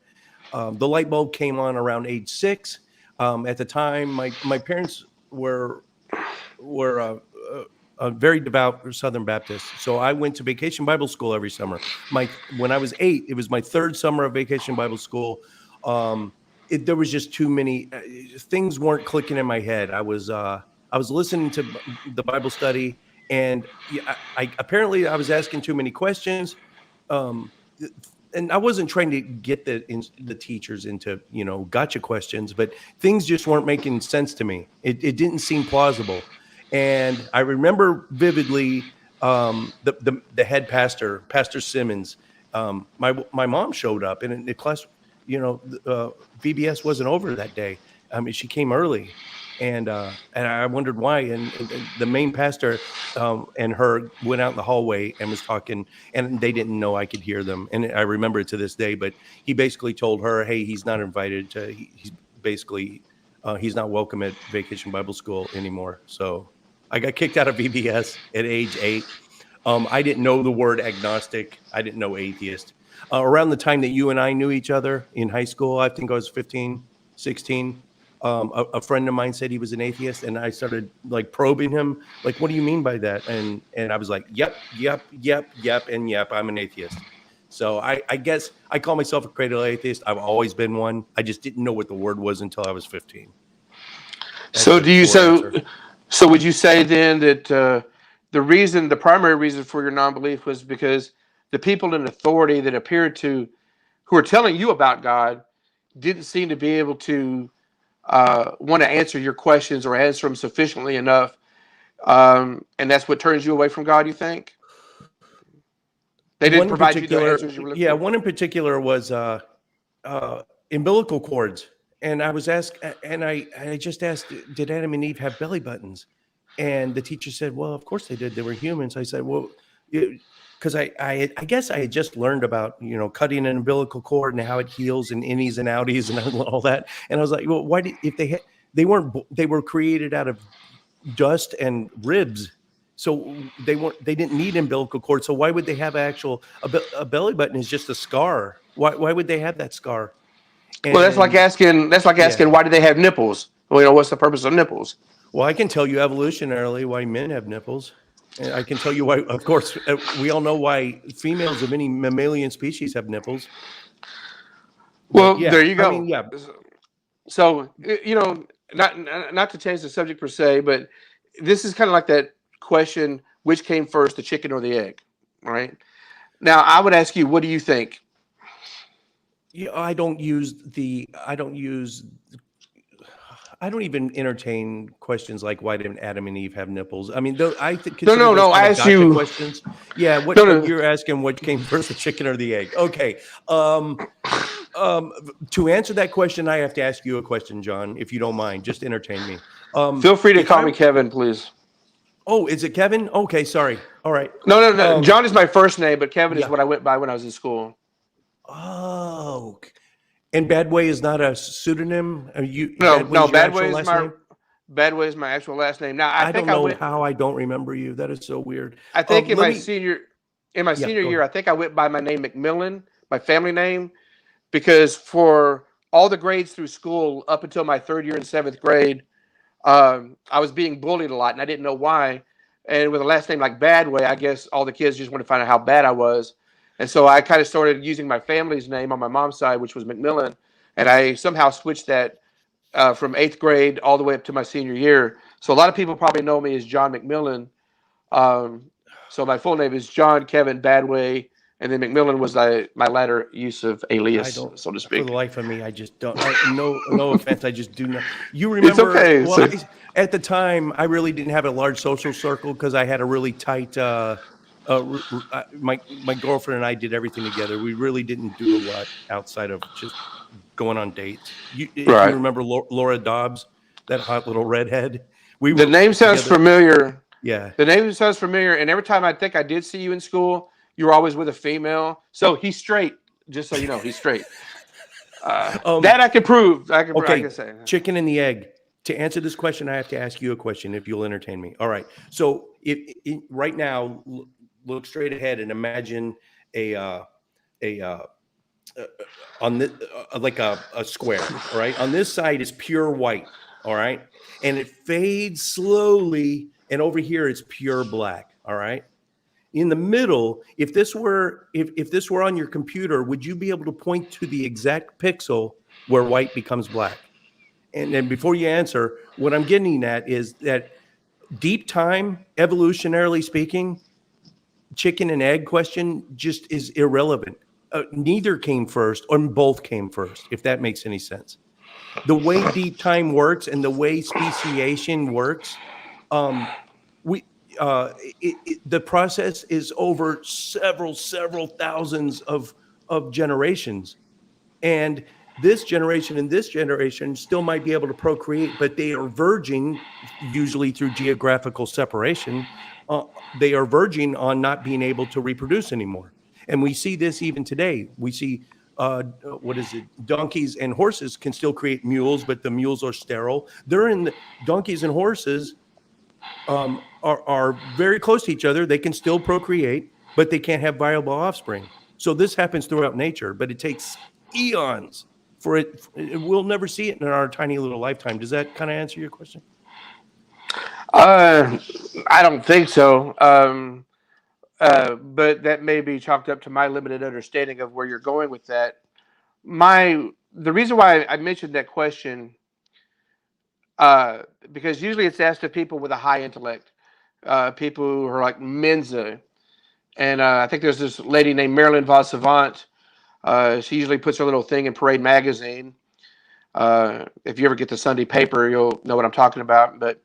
light bulb came on around age 6. At the time, my parents were a very devout Southern Baptist. So I went to Vacation Bible School every summer. When I was 8, it was my 3rd summer of Vacation Bible School. There was just too many things weren't clicking in my head. I was listening to the Bible study, and I apparently I was asking too many questions. And I wasn't trying to get the teachers into, gotcha questions, but things just weren't making sense to me. It didn't seem plausible. And I remember vividly the head pastor, Pastor Simmons. My mom showed up, and in the class, VBS wasn't over that day. She came early, and I wondered why. And the main pastor and her went out in the hallway and was talking, and they didn't know I could hear them. And I remember it to this day. But he basically told her, "Hey, he's not invited to. He's basically he's not welcome at Vacation Bible School anymore." So I got kicked out of VBS at age 8. I didn't know the word agnostic. I didn't know atheist. Around the time that you and I knew each other in high school, I think I was 15, 16. A friend of mine said he was an atheist, and I started probing him, what do you mean by that? And I was like, yep, and yep, I'm an atheist. So I guess I call myself a cradle atheist. I've always been one. I just didn't know what the word was until I was 15. So would you say then that the primary reason for your non-belief was because the people in authority that who are telling you about God didn't seem to be able to want to answer your questions or answer them sufficiently enough, and that's what turns you away from God, you think? They didn't provide you the answers you were looking for? Yeah, one in particular was umbilical cords. And I was asked, and I just asked, did Adam and Eve have belly buttons? And the teacher said, well, of course they did. They were humans. I said, well, because I guess I had just learned about, cutting an umbilical cord and how it heals and innies and outies and all that. And I was like, well, they were created out of dust and ribs. So they didn't need umbilical cord. So why would they have a belly button is just a scar? Why would they have that scar? Well, that's like asking, why do they have nipples? Well, what's the purpose of nipples? Well, I can tell you evolutionarily why men have nipples. And I can tell you why, of course, we all know why females of any mammalian species have nipples. Well, there you go. I mean, yeah. So, not to change the subject per se, but this is kind of like that question, which came first, the chicken or the egg, right? Now, I would ask you, what do you think? Yeah, I don't even entertain questions like why didn't Adam and Eve have nipples? I mean, I think no. I ask you questions. Yeah, you're asking, what came first, the chicken or the egg? Okay. To answer that question, I have to ask you a question, John, if you don't mind. Just entertain me. Feel free to call me Kevin, please. Oh, is it Kevin? Okay, sorry. All right. No. John is my first name, but Kevin is what I went by when I was in school. Oh, and Badwey is not a pseudonym? No, Badwey is my Badwey is my actual last name. Now I I think don't I know went. how I don't remember you. That is so weird. I think Let me. in my Yeah, senior go year, ahead. I think I went by my name McMillan, my family name, because for all the grades through school up until my third year in seventh grade, I was being bullied a lot, and I didn't know why. And with a last name like Badway, I guess all the kids just wanted to find out how bad I was. And so I kind of started using my family's name on my mom's side, which was McMillan, and I somehow switched that from eighth grade all the way up to my senior year. So a lot of people probably know me as John McMillan. Um, so my full name is John Kevin Badway, and then McMillan was my latter use of I alias, don't. so to For the speak. life of me, I just don't. No offense, I just do not. You It's remember? okay. Well, at the time, I really didn't have a large social circle because I had a really tight. My girlfriend and I did everything together. We really didn't do a lot outside of just going on dates. If you Right. remember Laura Dobbs, that hot little redhead, we The were name sounds together. familiar. Yeah. The name sounds familiar, and every time I think I did see you in school, you were always with a female. So he's straight. Just so you know, he's straight. Um. That I can prove. I can Okay. say. Chicken and the egg. To answer this question, I have to ask you a question. If you'll entertain me. All right. So, if right now, look straight ahead and imagine a a on the like a square. All right. On this side is pure white. All right, and it fades slowly, and over here it's pure black. All right. In the middle, if this were on your computer, would you be able to point to the exact pixel where white becomes black? And then before you answer, what I'm getting at is that deep time, evolutionarily speaking, chicken and egg question just is irrelevant. Neither came first, or both came first, if that makes any sense. The way deep time works and the way speciation works, we the process is over several thousands of generations, and this generation and this generation still might be able to procreate, but they are verging, usually through geographical separation, they are verging on not being able to reproduce anymore. And we see this even today. We see what is it? Donkeys and horses can still create mules, but the mules are sterile. They're in the donkeys and horses are very close to each other. They can still procreate, but they can't have viable offspring. So this happens throughout nature, but it takes eons for it. We'll never see it in our tiny little lifetime. Does that kind of answer your question? Uh, I don't think so. But that may be chalked up to my limited understanding of where you're going with that. The reason why I mentioned that question, because usually it's asked of people with a high intellect, people who are like Mensa, and I think there's this lady named Marilyn Vos Savant. She usually puts her little thing in Parade magazine. If you ever get the Sunday paper, you'll know what I'm talking about. But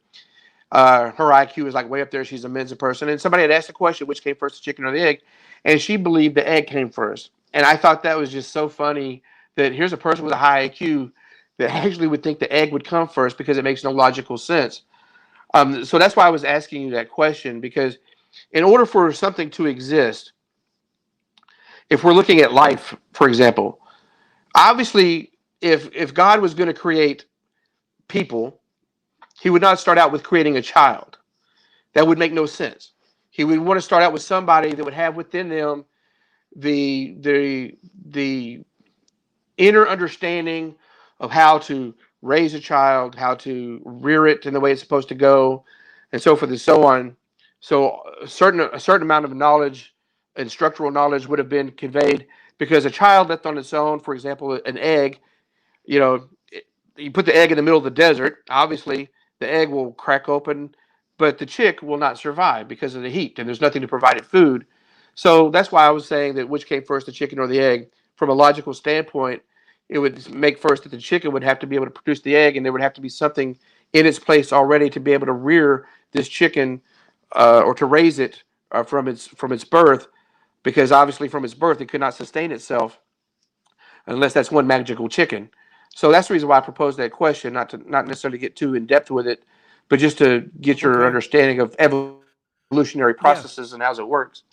her IQ is like way up there. She's a Mensa person. And somebody had asked the question, which came first, the chicken or the egg? And she believed the egg came first. And I thought that was just so funny that here's a person with a high IQ that actually would think the egg would come first because it makes no logical sense. So that's why I was asking you that question, because in order for something to exist, if we're looking at life, for example, obviously, if God was going to create people, he would not start out with creating a child. That would make no sense. He would want to start out with somebody that would have within them the inner understanding of how to raise a child, how to rear it in the way it's supposed to go, and so forth and so on. So a certain amount of knowledge and structural knowledge would have been conveyed, because a child left on its own, for example, an egg, you know, you put the egg in the middle of the desert, obviously the egg will crack open, but the chick will not survive because of the heat, and there's nothing to provide it food. So that's why I was saying that which came first, the chicken or the egg. From a logical standpoint, it would make first that the chicken would have to be able to produce the egg, and there would have to be something in its place already to be able to rear this chicken, or to raise it from its birth, because obviously from its birth it could not sustain itself unless that's one magical chicken. So that's the reason why I proposed that question, not necessarily get too in depth with it, but just to get your Okay. understanding of evolutionary Yeah. processes and how it works.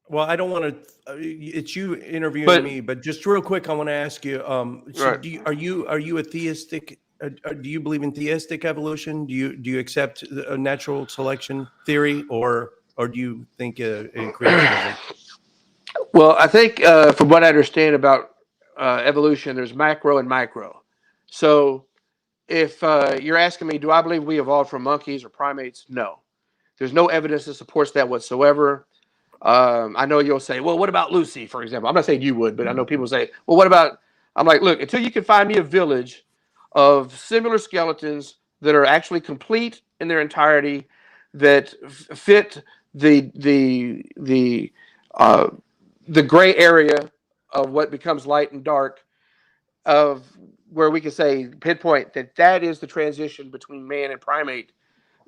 Well, I don't want to. It's you interviewing But me, but just real quick, I want to ask you. So, right, are you a theistic Do you believe in theistic evolution? Do you accept a natural selection theory, or do you think in creationism? Well, I think from what I understand about evolution, there's macro and micro. So if you're asking me, do I believe we evolved from monkeys or primates? No. There's no evidence that supports that whatsoever. I know you'll say, well, what about Lucy, for example? I'm not saying you would, but I know people say, well, what about? I'm like, look, until you can find me a village of similar skeletons that are actually complete in their entirety, that fit uh, the gray area of what becomes light and dark, of where we can say pinpoint that is the transition between man and primate.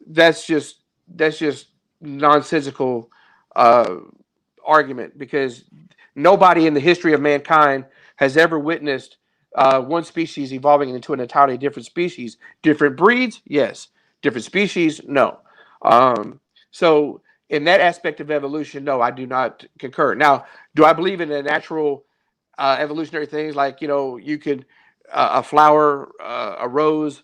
That's just nonsensical uh, argument, because nobody in the history of mankind has ever witnessed one species evolving into an entirely different species. Different breeds, yes. Different species, no. So in that aspect of evolution, no, I do not concur. Now, do I believe in the natural evolutionary things, like, you could a flower, a rose,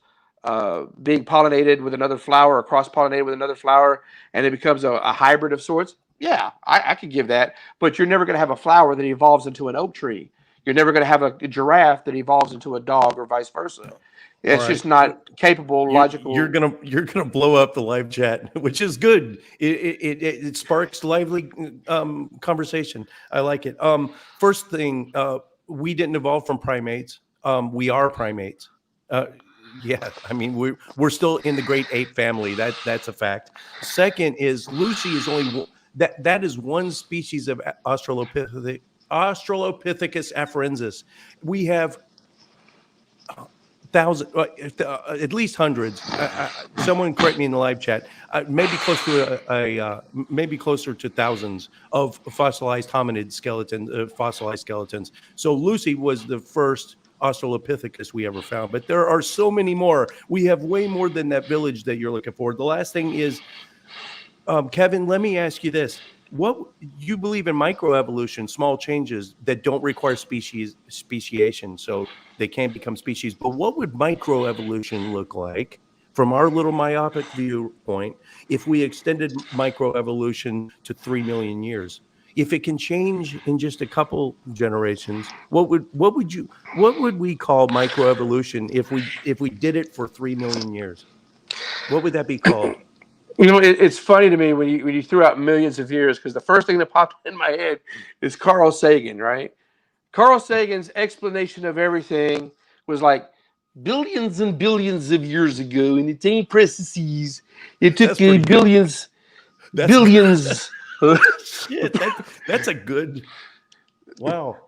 being pollinated with another flower, or cross pollinated with another flower, and it becomes a hybrid of sorts? Yeah, I could give that. But you're never going to have a flower that evolves into an oak tree. You're never going to have a giraffe that evolves into a dog, or vice versa. All It's right. just not capable, logical. You're gonna blow up the live chat, which is good. It sparks lively conversation. I like it. First thing, we didn't evolve from primates. We are primates. Yeah, I mean we're still in the great ape family. That's a fact. Second is Lucy is only that is one species of Australopithecus afarensis. We have at least hundreds. Someone correct me in the live chat. Maybe close to maybe closer to thousands of fossilized hominid skeletons, fossilized skeletons. So Lucy was the first Australopithecus we ever found, but there are so many more. We have way more than that village that you're looking for. The last thing is, Kevin, let me ask you this. What you believe in microevolution, small changes that don't require speciation, so they can't become species. But what would microevolution look like from our little myopic viewpoint if we extended microevolution to 3 million years? If it can change in just a couple generations, what would we call microevolution if we did it for 3 million years? What would that be called? It's funny to me when you threw out millions of years, because the first thing that popped in my head is Carl Sagan, right? Carl Sagan's explanation of everything was like billions and billions of years ago in the same processes. It took billions. Shit, that's a good. Wow.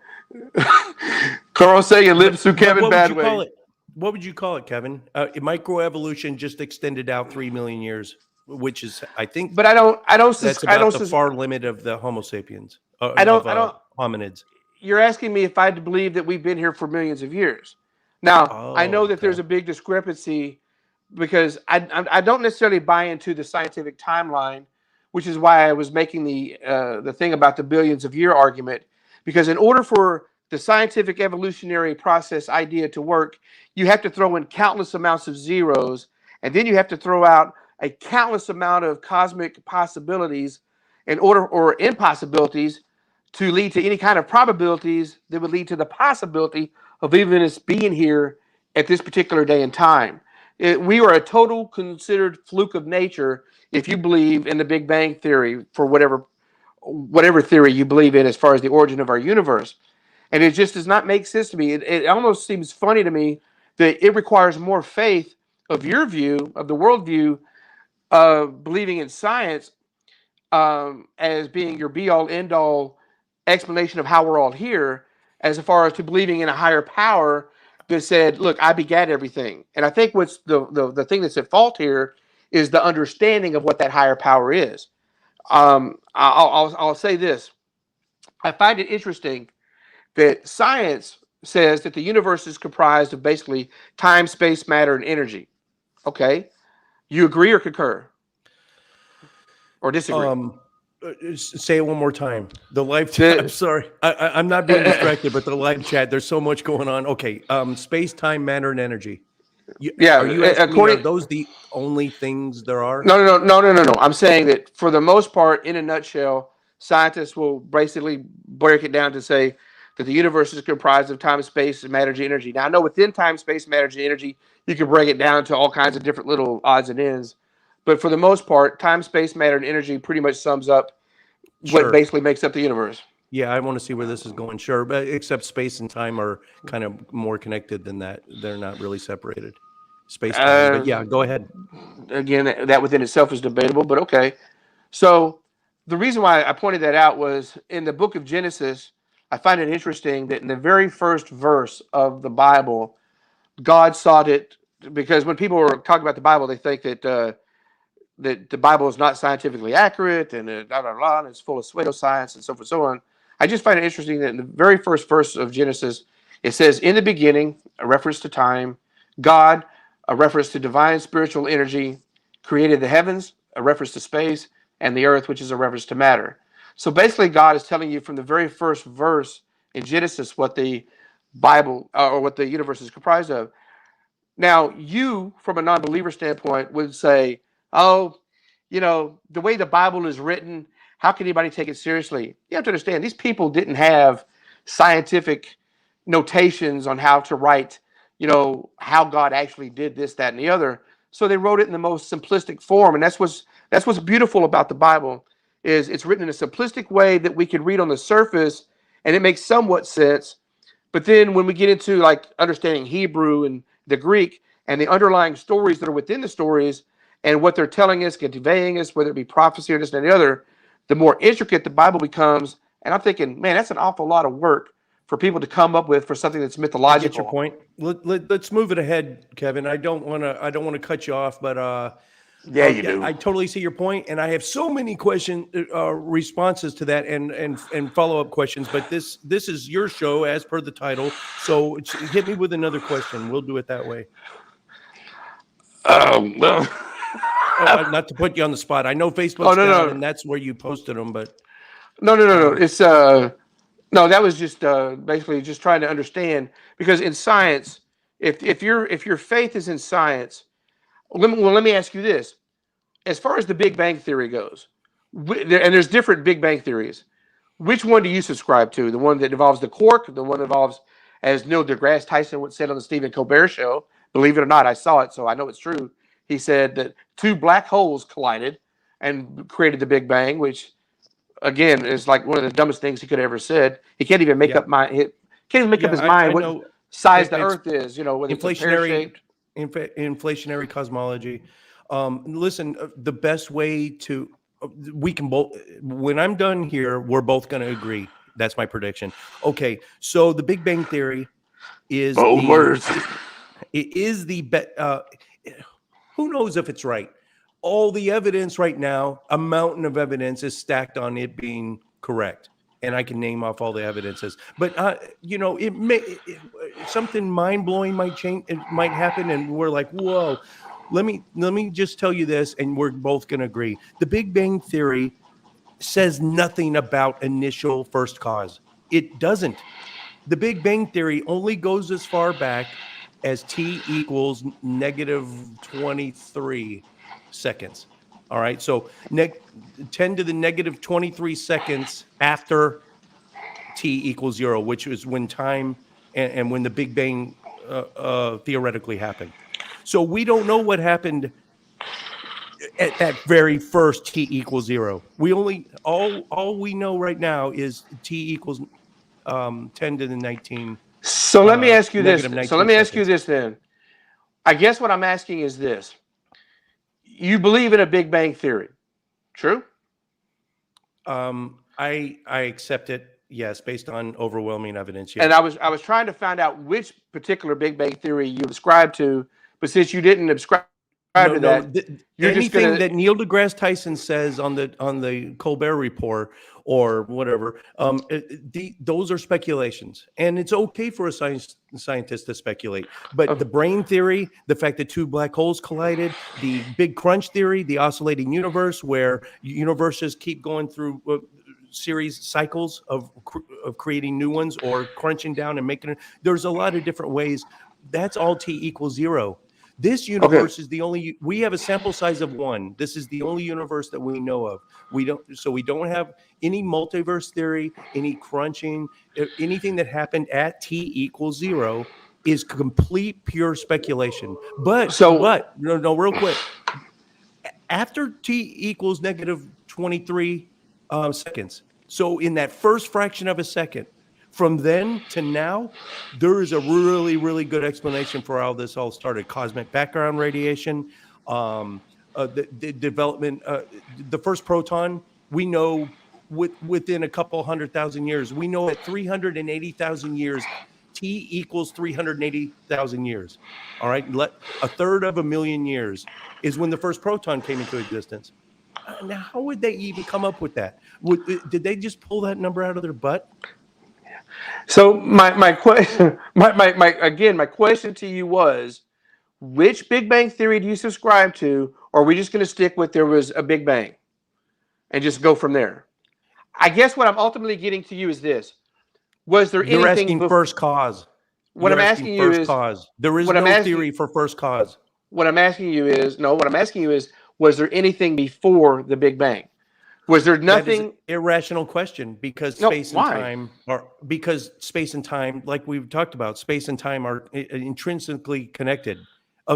Carl Sagan lives through Kevin Badwey. What would you call it, Kevin? Microevolution just extended out 3 million years, which is, I think. But I don't. That's about the far limit of the Homo sapiens. I don't. Hominids. You're asking me if I believe that we've been here for millions of years. Now, I know that there's a big discrepancy, because I don't necessarily buy into the scientific timeline, which is why I was making the thing about the billions of year argument. Because in order for the scientific evolutionary process idea to work, you have to throw in countless amounts of zeros, and then you have to throw out a countless amount of cosmic possibilities or impossibilities, to lead to any kind of probabilities that would lead to the possibility of even us being here at this particular day and time. We are a total considered fluke of nature if you believe in the Big Bang Theory, for whatever theory you believe in as far as the origin of our universe. And it just does not make sense to me. It almost seems funny to me that it requires more faith of your view, of the worldview, of believing in science as being your be-all, end-all explanation of how we're all here, as far as to believing in a higher power that said, look, I begat everything. And I think what's the thing that's at fault here is the understanding of what that higher power is. I'll say this. I find it interesting that science says that the universe is comprised of basically time, space, matter, and energy. Okay. You agree or concur? Or disagree? Say it one more time. The live chat. I'm sorry. I'm not being distracted, but the live chat, there's so much going on. Okay. Space, time, matter, and energy. Yeah, Are you asking me, are according. those the only things there are? No. I'm saying that for the most part, in a nutshell, scientists will basically break it down to say that the universe is comprised of time, space, and matter, energy. Now, I know within time, space, matter, energy, you can break it down to all kinds of different little odds and ends. But for the most part, time, space, matter, and energy pretty much sums up what Sure. basically makes up the universe. Yeah, I want to see where this is going. Sure, but except space and time are kind of more connected than that. They're not really separated. Space time. But Uh, yeah, go ahead. Again, that within itself is debatable, but okay. So the reason why I pointed that out was in the book of Genesis, I find it interesting that in the very first verse of the Bible, God sought it because when people are talking about the Bible, they think that the Bible is not scientifically accurate and and it's full of pseudoscience and so forth and so on. I just find it interesting that in the very first verse of Genesis, it says, "In the beginning," a reference to time, God, a reference to divine spiritual energy, created the heavens, a reference to space, and the earth, which is a reference to matter. So basically, God is telling you from the very first verse in Genesis what the Bible or what the universe is comprised of. Now, you, from a non-believer standpoint, would say, "Oh, the way the Bible is written, how can anybody take it seriously?" You have to understand, these people didn't have scientific notations on how to write, how God actually did this, that, and the other. So they wrote it in the most simplistic form, and that's what's beautiful about the Bible is it's written in a simplistic way that we can read on the surface, and it makes somewhat sense. But then when we get into like understanding Hebrew and the Greek and the underlying stories that are within the stories and what they're telling us, conveying us, whether it be prophecy or this and the other, the more intricate the Bible becomes. And I'm thinking, man, that's an awful lot of work for people to come up with for something that's I get your mythological. point. Let's move it ahead, Kevin. I don't want to cut you off, but Yeah, you do. I totally see your point, and I have so many responses to that, and follow up questions. But this is your show, as per the title. So hit me with another question. We'll do it that way. Well, Not to put you on the spot. I know oh Facebook's no, down, no, and that's where you posted them. But no. It's no. That was just basically just trying to understand because in science, if your faith is in science, let me ask you this: as far as the Big Bang Theory goes, and there's different Big Bang theories. Which one do you subscribe to? The one that involves the quark, the one that involves, as Neil deGrasse Tyson would said on the Stephen Colbert Show. Believe it or not, I saw it, so I know it's true. He said that two black holes collided and created the Big Bang, which again is like one of the dumbest things he could have ever said. He can't even make yeah, up can't even make up his I mind what know size the it's Earth is. Whether it's a pear inflationary shaped. inflationary cosmology. Listen, the best way to we can both. When I'm done here, we're both going to agree. That's my prediction. Okay, so the Big Bang Theory is Bold words. it is the who knows if it's right. All the evidence right now, a mountain of evidence is stacked on it being correct. And I can name off all the evidences, but something mind blowing might change. It might happen, and we're like, "Whoa!" Let me just tell you this, and we're both going to agree. The Big Bang Theory says nothing about initial first cause. It doesn't. The Big Bang Theory only goes as far back as t equals negative 23 seconds. All right, so 10 to the negative 23 seconds after t equals 0, which is when time and when the Big Bang theoretically happened. So we don't know what happened at that very first t equals 0. We only all we know right now is t equals 10 to the 19 So let me ask you this. negative So let 19 me ask you seconds. this then. I guess what I'm asking is this: you believe in a Big Bang Theory, true? I accept it. Yes, based on overwhelming evidence. Yes. And I was trying to find out which particular Big Bang Theory you subscribe to, but since you didn't subscribe to No. that, you're just Anything gonna. that Neil deGrasse Tyson says on the Colbert Report or whatever, those are speculations, and it's okay for a scientist to speculate. But the brain theory, the fact that two black holes collided, the Big Crunch theory, the oscillating universe, where universes keep going through series cycles of creating new ones or crunching down and making it. There's a lot of different ways. That's all t equals 0. This universe is the only, we have a sample size of 1. This is the only universe that we know of. We don't have any multiverse theory, any crunching, anything that happened at t equals 0 is complete pure speculation. But no, real quick. After t equals negative 23 seconds, so in that first fraction of a second, from then to now, there is a really, really good explanation for how this all started. Cosmic background radiation, the development, the first proton, we know within a couple 100,000 years. We know at 380,000 years, t equals 380,000 years. All right, a third of a million years is when the first proton came into existence. Now, how would they even come up with that? Did they just pull that number out of their butt? So my question, my question to you was, which Big Bang theory do you subscribe to, or are we just going to stick with there was a Big Bang and just go from there? I guess what I'm ultimately getting to you is this: was there You're anything? Asking first cause. What I'm asking you is cause. There is no theory for first cause. What I'm asking you is was there anything before the Big Bang? Was there nothing? That is an irrational question because space and time, like we've talked about, space and time are intrinsically connected.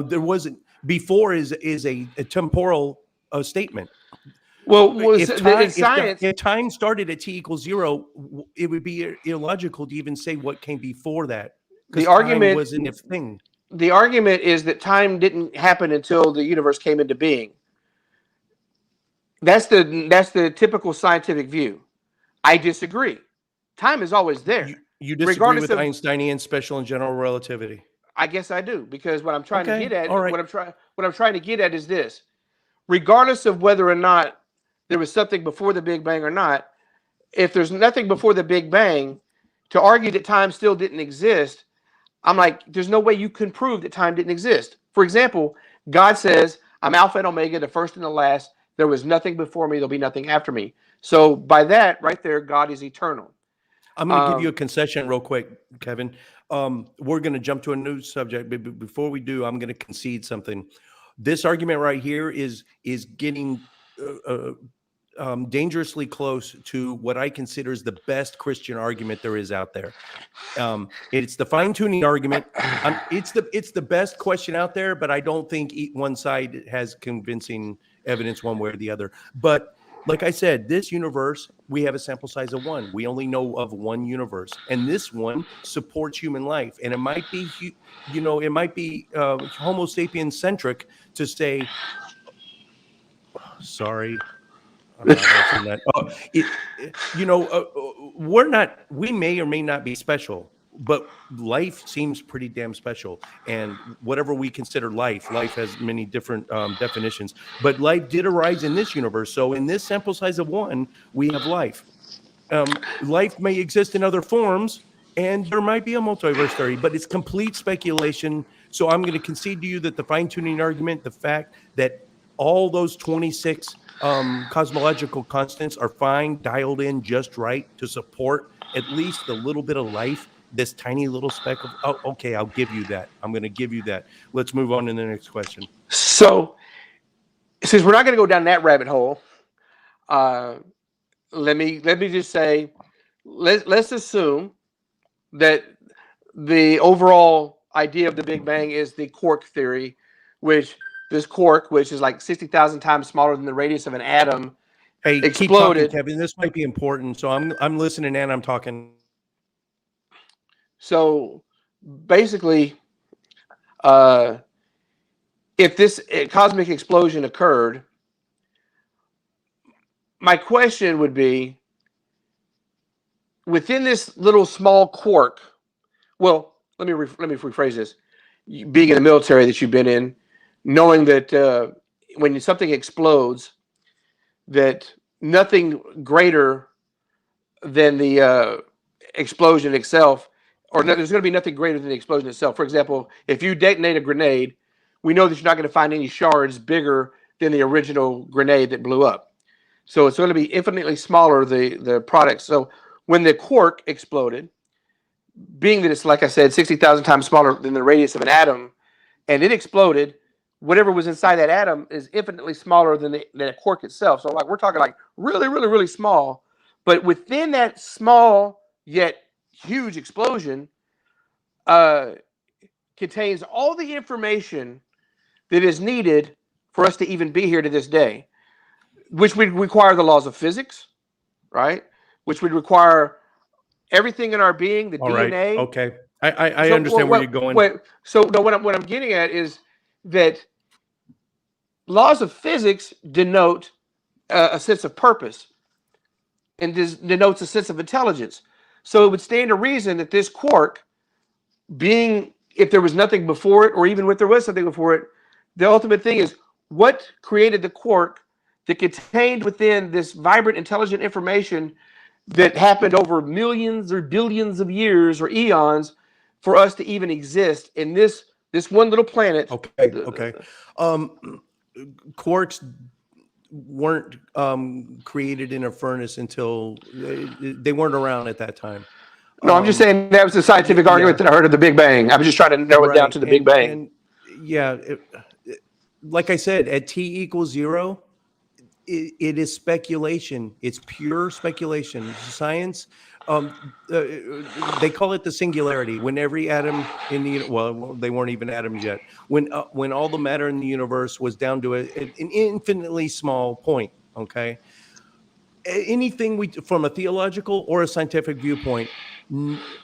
There wasn't before is a temporal statement. Well, if time started at t equals 0, it would be illogical to even say what came before that. The argument wasn't a thing. The argument is that time didn't happen until the universe came into being. That's the typical scientific view. I disagree. Time is always there. You disagree with Einsteinian special and general relativity? I guess I do, because what I'm trying to get at, right. what I'm trying to get at is this: regardless of whether or not there was something before the Big Bang or not, if there's nothing before the Big Bang, to argue that time still didn't exist, I'm like, there's no way you can prove that time didn't exist. For example, God says, I'm Alpha and Omega, the first and the last. There was nothing before me. There'll be nothing after me. So by that right there, God is eternal. I'm going to give you a concession real quick, Kevin. We're going to jump to a new subject. But before we do, I'm going to concede something. This argument right here is getting dangerously close to what I consider is the best Christian argument there is out there. It's the fine-tuning argument. It's the best question out there, but I don't think one side has convincing evidence one way or the other. But like I said, this universe, we have a sample size of 1. We only know of one universe, and this one supports human life. And it might be, Homo sapien centric to say, sorry. I'm not that. We may or may not be special, but life seems pretty damn special. And whatever we consider life has many different definitions. But life did arise in this universe. So in this sample size of 1, we have life. Life may exist in other forms, and there might be a multiverse theory, but it's complete speculation. So I'm going to concede to you that the fine-tuning argument, the fact that all those 26 cosmological constants are fine, dialed in just right to support at least a little bit of life, this tiny little speck of, okay, I'll give you that. I'm going to give you that. Let's move on to the next question. So, since we're not going to go down that rabbit hole, let me just say, let's assume that the overall idea of the Big Bang is the quark theory, which is like 60,000 times smaller than the radius of an atom, exploded. Keep talking, Kevin. This might be important, so I'm listening and I'm talking. So basically, if this cosmic explosion occurred, my question would be, within this little small quark, well, let me rephrase this. Being in the military that you've been in, knowing that when something explodes, that nothing greater than the explosion itself, or there's going to be nothing greater than the explosion itself. For example, if you detonate a grenade, we know that you're not going to find any shards bigger than the original grenade that blew up. So it's going to be infinitely smaller, the product. So when the quark exploded, being that it's, like I said, 60,000 times smaller than the radius of an atom, and it exploded. Whatever was inside that atom is infinitely smaller than the quark itself. So like we're talking like really, really, really small. But within that small yet huge explosion contains all the information that is needed for us to even be here to this day, which would require the laws of physics, right? Which would require everything in our being, the All DNA. right. Okay. I understand where you're going. Wait, so no, what I'm getting at is that laws of physics denote a sense of purpose and denotes a sense of intelligence. So it would stand to reason that this quark, being, if there was nothing before it, or even if there was something before it, the ultimate thing is what created the quark that contained within this vibrant, intelligent information that happened over millions or billions of years or eons for us to even exist in this one little planet. Okay. Quarks weren't created in a furnace until they weren't around at that time. No, I'm just saying that was the scientific argument that I heard of the Big Bang. I was just trying to narrow it down to the Big Bang. And yeah, like I said, at t equals 0, it is speculation. It's pure speculation. Science, they call it the singularity. When every atom in the, well, they weren't even atoms yet. When all the matter in the universe was down to an infinitely small point. Okay. Anything from a theological or a scientific viewpoint,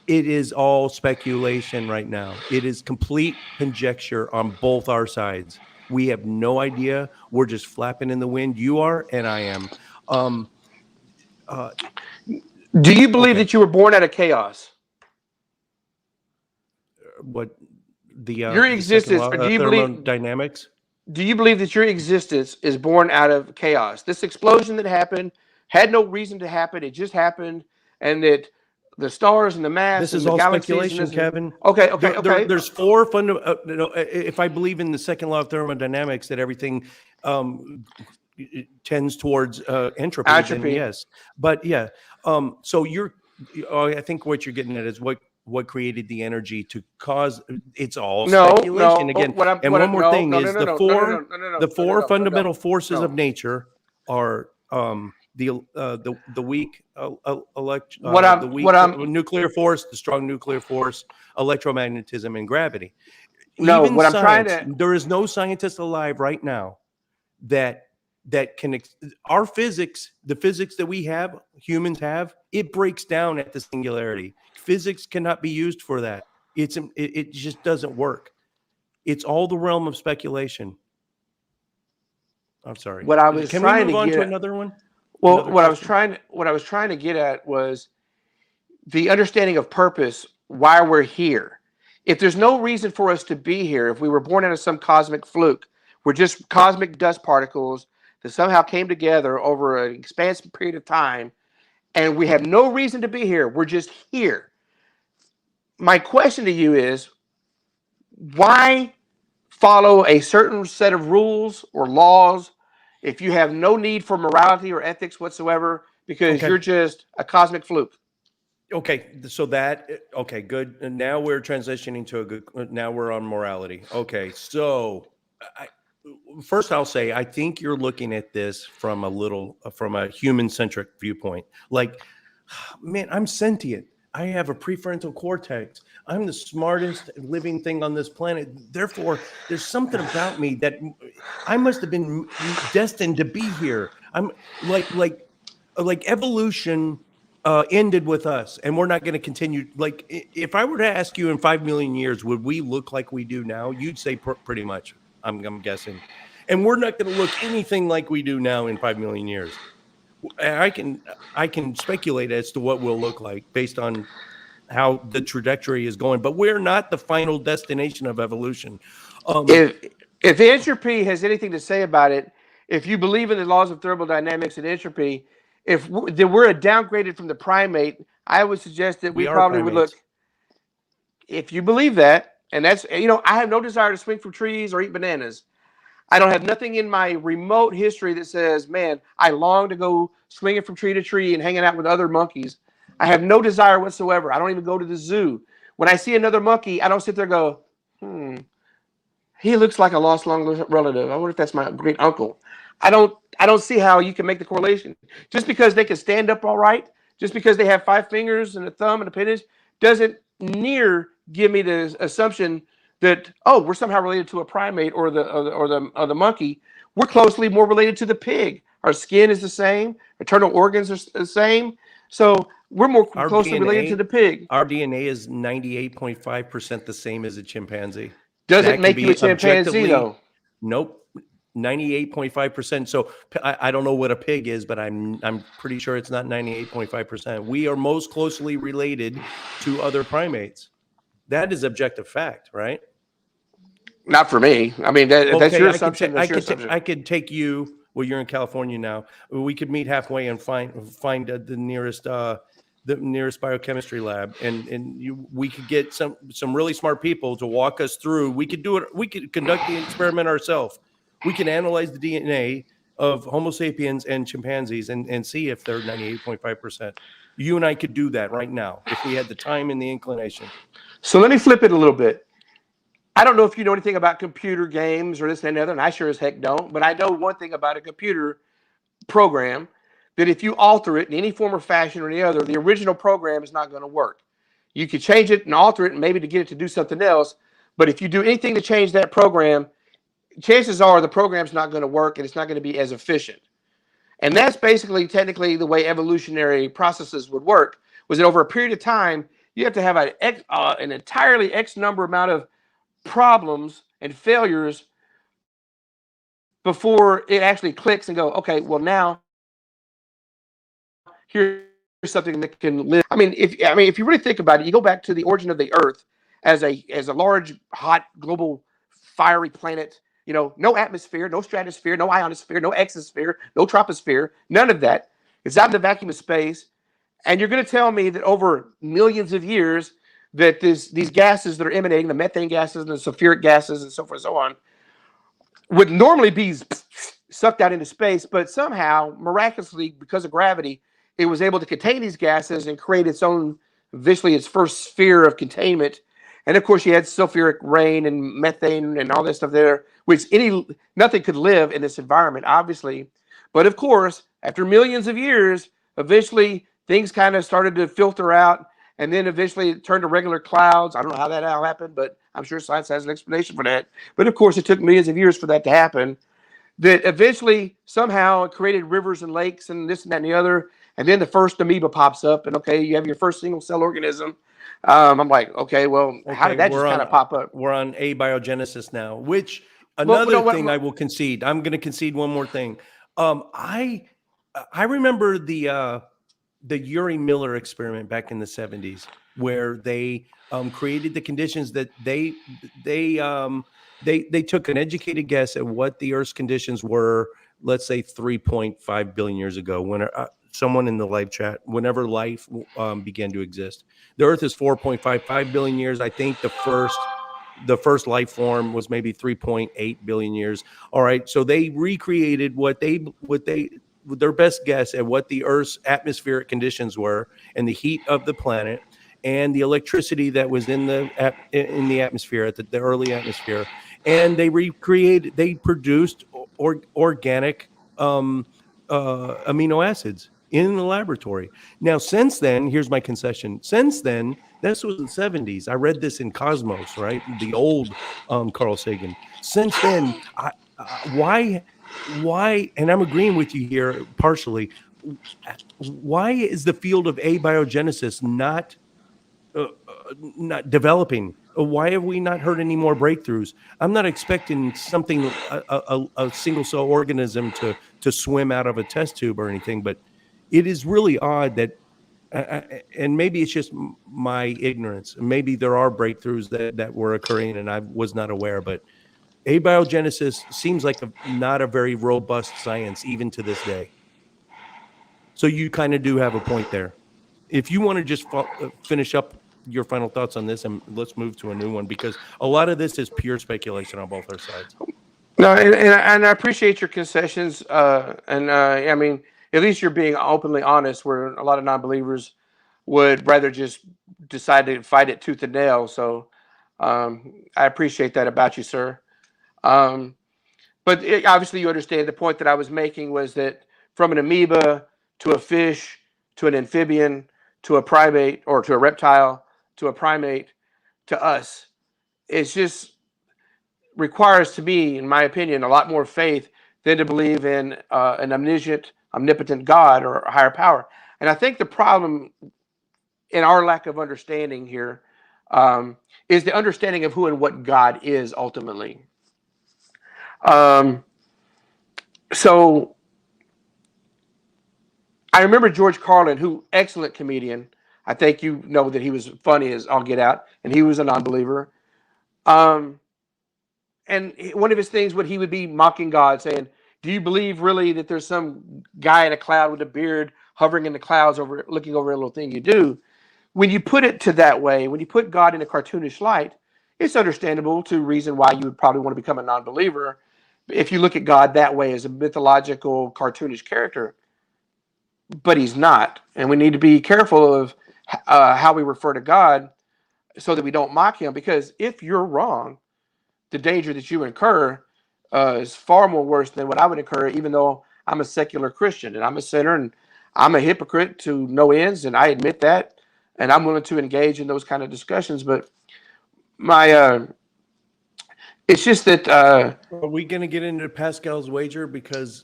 it is all speculation right now. It is complete conjecture on both our sides. We have no idea. We're just flapping in the wind. You are, and I am. Do you believe that you were born out of chaos? What your existence? Do you believe dynamics? Do you believe that your existence is born out of chaos? This explosion that happened had no reason to happen. It just happened, and that the stars and the mass. This and is the all galaxies speculation, Kevin. Okay. There's 4 fundamental. If I believe in the second law of thermodynamics that everything tends towards entropy, then yes. But yeah, so I think what you're getting at is what created the energy to cause. It's all speculation again. One more thing is the four fundamental forces of nature are the weak nuclear force, the strong nuclear force, electromagnetism, and gravity. There is no scientist alive right now that can our physics, the physics that we have, humans have, it breaks down at the singularity. Physics cannot be used for that. It just doesn't work. It's all the realm of speculation. I'm sorry. Can we move on to another one? Well, what I was trying to get at was the understanding of purpose, why we're here. If there's no reason for us to be here, if we were born out of some cosmic fluke, we're just cosmic dust particles that somehow came together over an expansive period of time, and we have no reason to be here. We're just here. My question to you is, why follow a certain set of rules or laws if you have no need for morality or ethics whatsoever, because you're just a cosmic fluke? Okay, so good. And now we're transitioning to now we're on morality. Okay, so first I'll say, I think you're looking at this from a human-centric viewpoint. Like, man, I'm sentient. I have a prefrontal cortex. I'm the smartest living thing on this planet. Therefore, there's something about me that I must have been destined to be here. I'm like evolution ended with us, and we're not going to continue. Like, if I were to ask you in 5 million years, would we look like we do now? You'd say pretty much. I'm guessing, and we're not going to look anything like we do now in 5 million years. I can speculate as to what we'll look like based on how the trajectory is going, but we're not the final destination of evolution. If entropy has anything to say about it, if you believe in the laws of thermodynamics and entropy, if we're downgraded from the primate, I would suggest that we probably would look. If you believe that, and that's, I have no desire to swing from trees or eat bananas. I don't have nothing in my remote history that says, man, I long to go swinging from tree to tree and hanging out with other monkeys. I have no desire whatsoever. I don't even go to the zoo. When I see another monkey, I don't sit there and go, He looks like a lost long relative. I wonder if that's my great uncle. I don't see how you can make the correlation. Just because they can stand up all right, just because they have 5 fingers and a thumb and appendage, doesn't near give me the assumption that, oh, we're somehow related to a primate or the monkey. We're closely more related to the pig. Our skin is the same, internal organs are the same. So we're more closely related to the pig. Our DNA is 98.5% the same as a chimpanzee. Doesn't make you a chimpanzee, though. Nope. 98.5%. So I don't know what a pig is, but I'm pretty sure it's not 98.5%. We are most closely related to other primates. That is objective fact, right? Not for me. I mean, that's your assumption. I could take you. Well, you're in California now. We could meet halfway and find the nearest biochemistry lab, and we could get some really smart people to walk us through. We could do it. We could conduct the experiment ourselves. We can analyze the DNA of Homo sapiens and chimpanzees and see if they're 98.5%. You and I could do that right now if we had the time and the inclination. So let me flip it a little bit. I don't know if you know anything about computer games or this and another, and I sure as heck don't, but I know one thing about a computer program, that if you alter it in any form or fashion or any other, the original program is not going to work. You could change it and alter it and maybe to get it to do something else, but if you do anything to change that program, chances are the program's not going to work and it's not going to be as efficient. And that's basically technically the way evolutionary processes would work, was that over a period of time, you have to have an entirely X number amount of problems and failures before it actually clicks and go, okay, well now here's something that can live. I mean, if you really think about it, you go back to the origin of the Earth as a large, hot, global, fiery planet. You know, no atmosphere, no stratosphere, no ionosphere, no exosphere, no troposphere, none of that. It's out in the vacuum of space. And you're going to tell me that over millions of years that these gases that are emanating, the methane gases and the sulfuric gases and so forth and so on, would normally be sucked out into space, but somehow, miraculously, because of gravity, it was able to contain these gases and create its own, visually, its first sphere of containment. And of course, you had sulfuric rain and methane and all that stuff there, which nothing could live in this environment, obviously. But of course, after millions of years, eventually things kind of started to filter out, and then eventually it turned to regular clouds. I don't know how that all happened, but I'm sure science has an explanation for that. But of course, it took millions of years for that to happen. That eventually, somehow, it created rivers and lakes and this and that and the other. And then the first amoeba pops up, and okay, you have your first single cell organism. I'm like, okay, well, how did that just kind of pop up? We're on abiogenesis now, which another thing I will concede. I'm going to concede one more thing. I remember the Urey Miller experiment back in the 70s, where they created the conditions that they took an educated guess at what the Earth's conditions were, let's say 3.5 billion years ago, when someone in the live chat, whenever life began to exist. The Earth is 4.55 billion years. I think the first life form was maybe 3.8 billion years. All right, so they recreated what their best guess at what the Earth's atmospheric conditions were, and the heat of the planet, and the electricity that was in the atmosphere, at the early atmosphere, and they produced organic amino acids in the laboratory. Now, since then, here's my concession. Since then, this was the 70s. I read this in Cosmos, right? The old Carl Sagan. Since then, why? And I'm agreeing with you here partially. Why is the field of abiogenesis not developing? Why have we not heard any more breakthroughs? I'm not expecting something, a single cell organism to swim out of a test tube or anything, but it is really odd that, and maybe it's just my ignorance. Maybe there are breakthroughs that were occurring and I was not aware, but abiogenesis seems like not a very robust science even to this day. So you kind of do have a point there. If you want to just finish up your final thoughts on this, and let's move to a new one, because a lot of this is pure speculation on both our sides. No, and I appreciate your concessions. I mean, at least you're being openly honest, where a lot of non-believers would rather just decide to fight it tooth and nail. So I appreciate that about you, sir. But obviously, you understand the point that I was making was that from an amoeba to a fish to an amphibian to a primate or to a reptile to a primate to us, it's just requires, to me, in my opinion, a lot more faith than to believe in an omnipotent God or a higher power. And I think the problem in our lack of understanding here is the understanding of who and what God is ultimately. So I remember George Carlin, who excellent comedian. I think you know that he was funny as all get out, and he was a non-believer. And one of his things would he would be mocking God, saying, "Do you believe really that there's some guy in a cloud with a beard hovering in the clouds over looking over a little thing you do?" When you put it to that way, when you put God in a cartoonish light, it's understandable to reason why you would probably want to become a non-believer if you look at God that way as a mythological, cartoonish character. But he's not, and we need to be careful of how we refer to God so that we don't mock him. Because if you're wrong, the danger that you incur is far more worse than what I would incur, even though I'm a secular Christian and I'm a sinner and I'm a hypocrite to no ends, and I admit that, and I'm willing to engage in those kind of discussions. But my, it's just that. Are we going to get into Pascal's wager? Because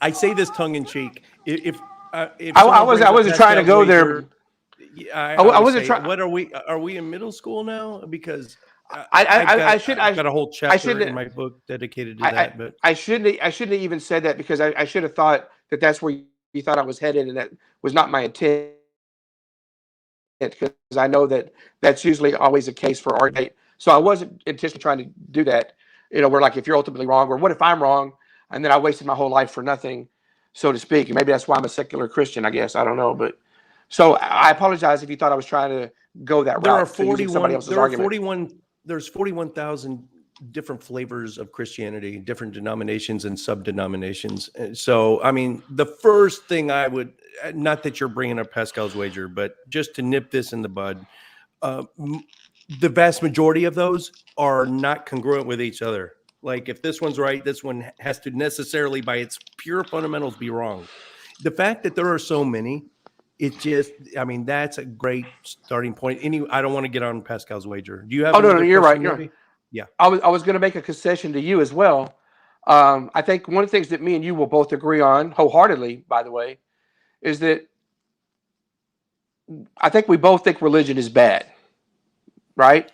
I say this tongue in cheek. If I wasn't trying to go there. I wasn't wasn't trying. trying. What are we? Are we in middle school now? Because I I've got a whole chapter in my book dedicated to that. But I shouldn't have even said that, because I should have thought that that's where you thought I was headed, and that was not my intent. Because I know that that's usually always the case for our debate. So I wasn't intentionally trying to do that. We're like, if you're ultimately wrong, or what if I'm wrong, and then I wasted my whole life for nothing, so to speak. And maybe that's why I'm a secular Christian, I guess. I don't know. But so I apologize if you thought I was trying to go that route. There are 41. There's 41,000 different flavors of Christianity, different denominations and sub-denominations. So, I mean, the first thing I would, not that you're bringing up Pascal's wager, but just to nip this in the bud, the vast majority of those are not congruent with each other. Like, if this one's right, this one has to necessarily, by its pure fundamentals, be wrong. The fact that there are so many, it just, I mean, that's a great starting point. I don't want to get on Pascal's wager. Do you have? Oh, no, you're right. Yeah. I was going to make a concession to you as well. I think one of the things that me and you will both agree on wholeheartedly, by the way, is that I think we both think religion is bad, right?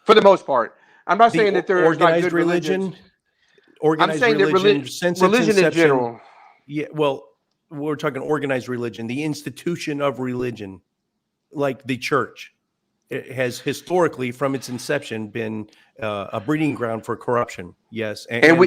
For the most part. I'm not saying that there's not good religion. Organized I'm saying religion, that religion in general. Yeah, well, we're talking organized religion, the institution of religion, like the church. It has historically, from its inception, been a breeding ground for corruption. Yes, and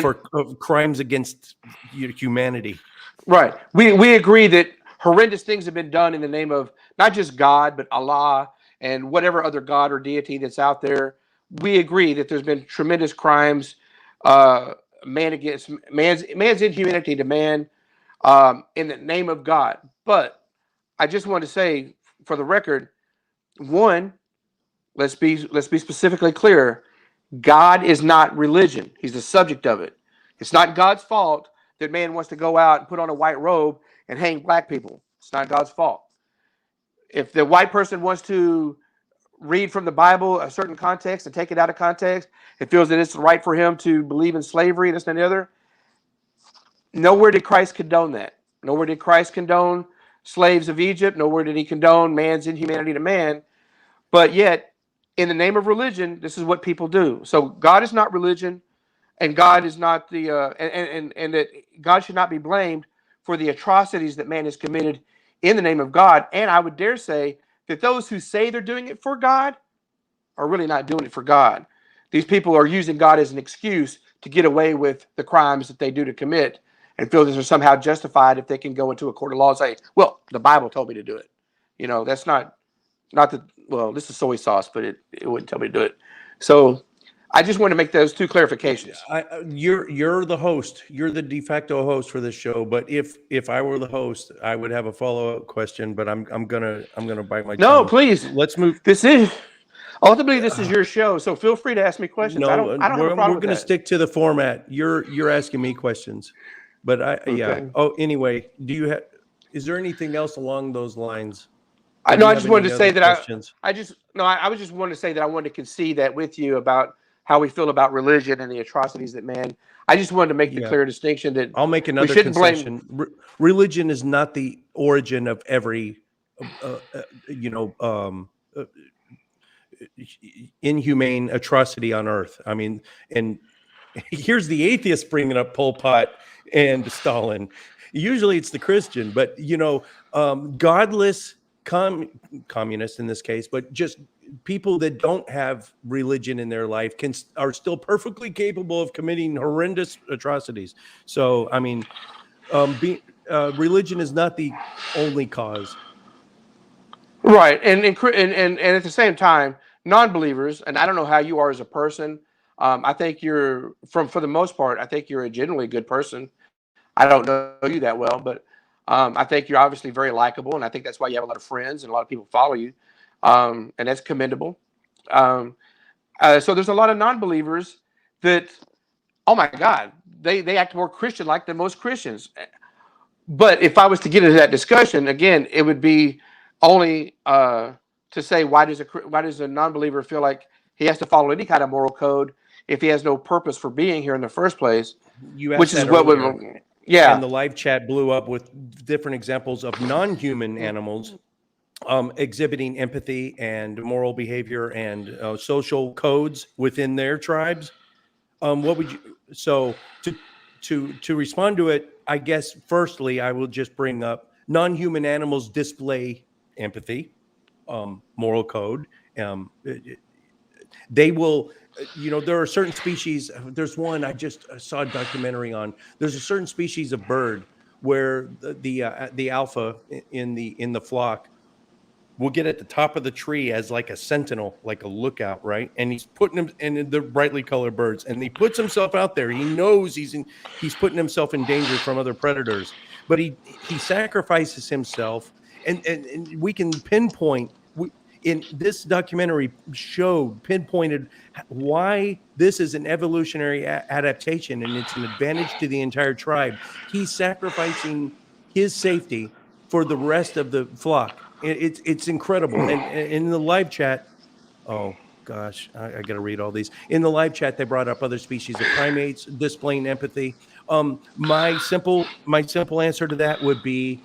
for crimes against humanity. Right. We agree that horrendous things have been done in the name of not just God, but Allah and whatever other god or deity that's out there. We agree that there's been tremendous crimes, man against man's inhumanity to man, in the name of God. But I just want to say, for the record, one, let's be specifically clear. God is not religion. He's the subject of it. It's not God's fault that man wants to go out and put on a white robe and hang black people. It's not God's fault. If the white person wants to read from the Bible a certain context and take it out of context, it feels that it's right for him to believe in slavery, this and the other. Nowhere did Christ condone that. Nowhere did Christ condone slaves of Egypt. Nowhere did he condone man's inhumanity to man. But yet, in the name of religion, this is what people do. So God is not religion, and God is not the and that God should not be blamed for the atrocities that man has committed in the name of God. And I would dare say that those who say they're doing it for God are really not doing it for God. These people are using God as an excuse to get away with the crimes that they do to commit, and feel that they're somehow justified if they can go into a court of law and say, well, the Bible told me to do it. That's not the, well, this is soy sauce, but it wouldn't tell me to do it. So I just want to make those two clarifications. You're the host. You're the de facto host for this show. But if I were the host, I would have a follow-up question. But I'm gonna bite my tongue. No, please. Let's move. This is. Ultimately, this is your show, so feel free to ask me questions. I No, don't have a problem we're with going to that. stick to the format. You're asking me questions, but yeah. Okay. Oh, anyway, is there anything else along those lines? I Or do know. you I have just wanted any to other say that questions? I was just wanted to say that I wanted to concede that with you about how we feel about religion and the atrocities that man. I just wanted to make the Yeah. clear distinction that I'll make we another shouldn't blame. concession. Religion is not the origin of every, you know, inhumane atrocity on earth. I mean, and here's the atheist bringing up Pol Pot and Stalin. Usually it's the Christian, but you know, godless communists in this case, but just people that don't have religion in their life are still perfectly capable of committing horrendous atrocities. So, I mean, religion is not the only cause. Right, and at the same time, non-believers, and I don't know how you are as a person. I think you're for the most part, I think you're a generally good person. I don't know you that well, but I think you're obviously very likable, and I think that's why you have a lot of friends and a lot of people follow you, and that's commendable. Um, so there's a lot of non-believers that, oh my God, they act more Christian-like than most Christians. But if I was to get into that discussion again, it would be only to say why does a non-believer feel like he has to follow any kind of moral code if he has no purpose for being here in the first place? You asked Which is that what earlier. would, And yeah, the live chat blew up with different examples of non-human animals exhibiting empathy and moral behavior and social codes within their tribes. What would you? So to respond to it, I guess firstly I will just bring up non-human animals display empathy, moral code. They will, you know, there are certain species. There's one I just saw a documentary on. There's a certain species of bird where the alpha in the flock will get at the top of the tree as like a sentinel, like a lookout, right? And he's putting him, and the brightly colored birds, and he puts himself out there. He knows he's putting himself in danger from other predators, but he sacrifices himself, and we can pinpoint. In this documentary pinpointed why this is an evolutionary adaptation, and it's an advantage to the entire tribe. He's sacrificing his safety for the rest of the flock. It's incredible. And in the live chat, oh gosh, I got to read all these. In the live chat, they brought up other species of primates displaying empathy. My simple answer to that would be,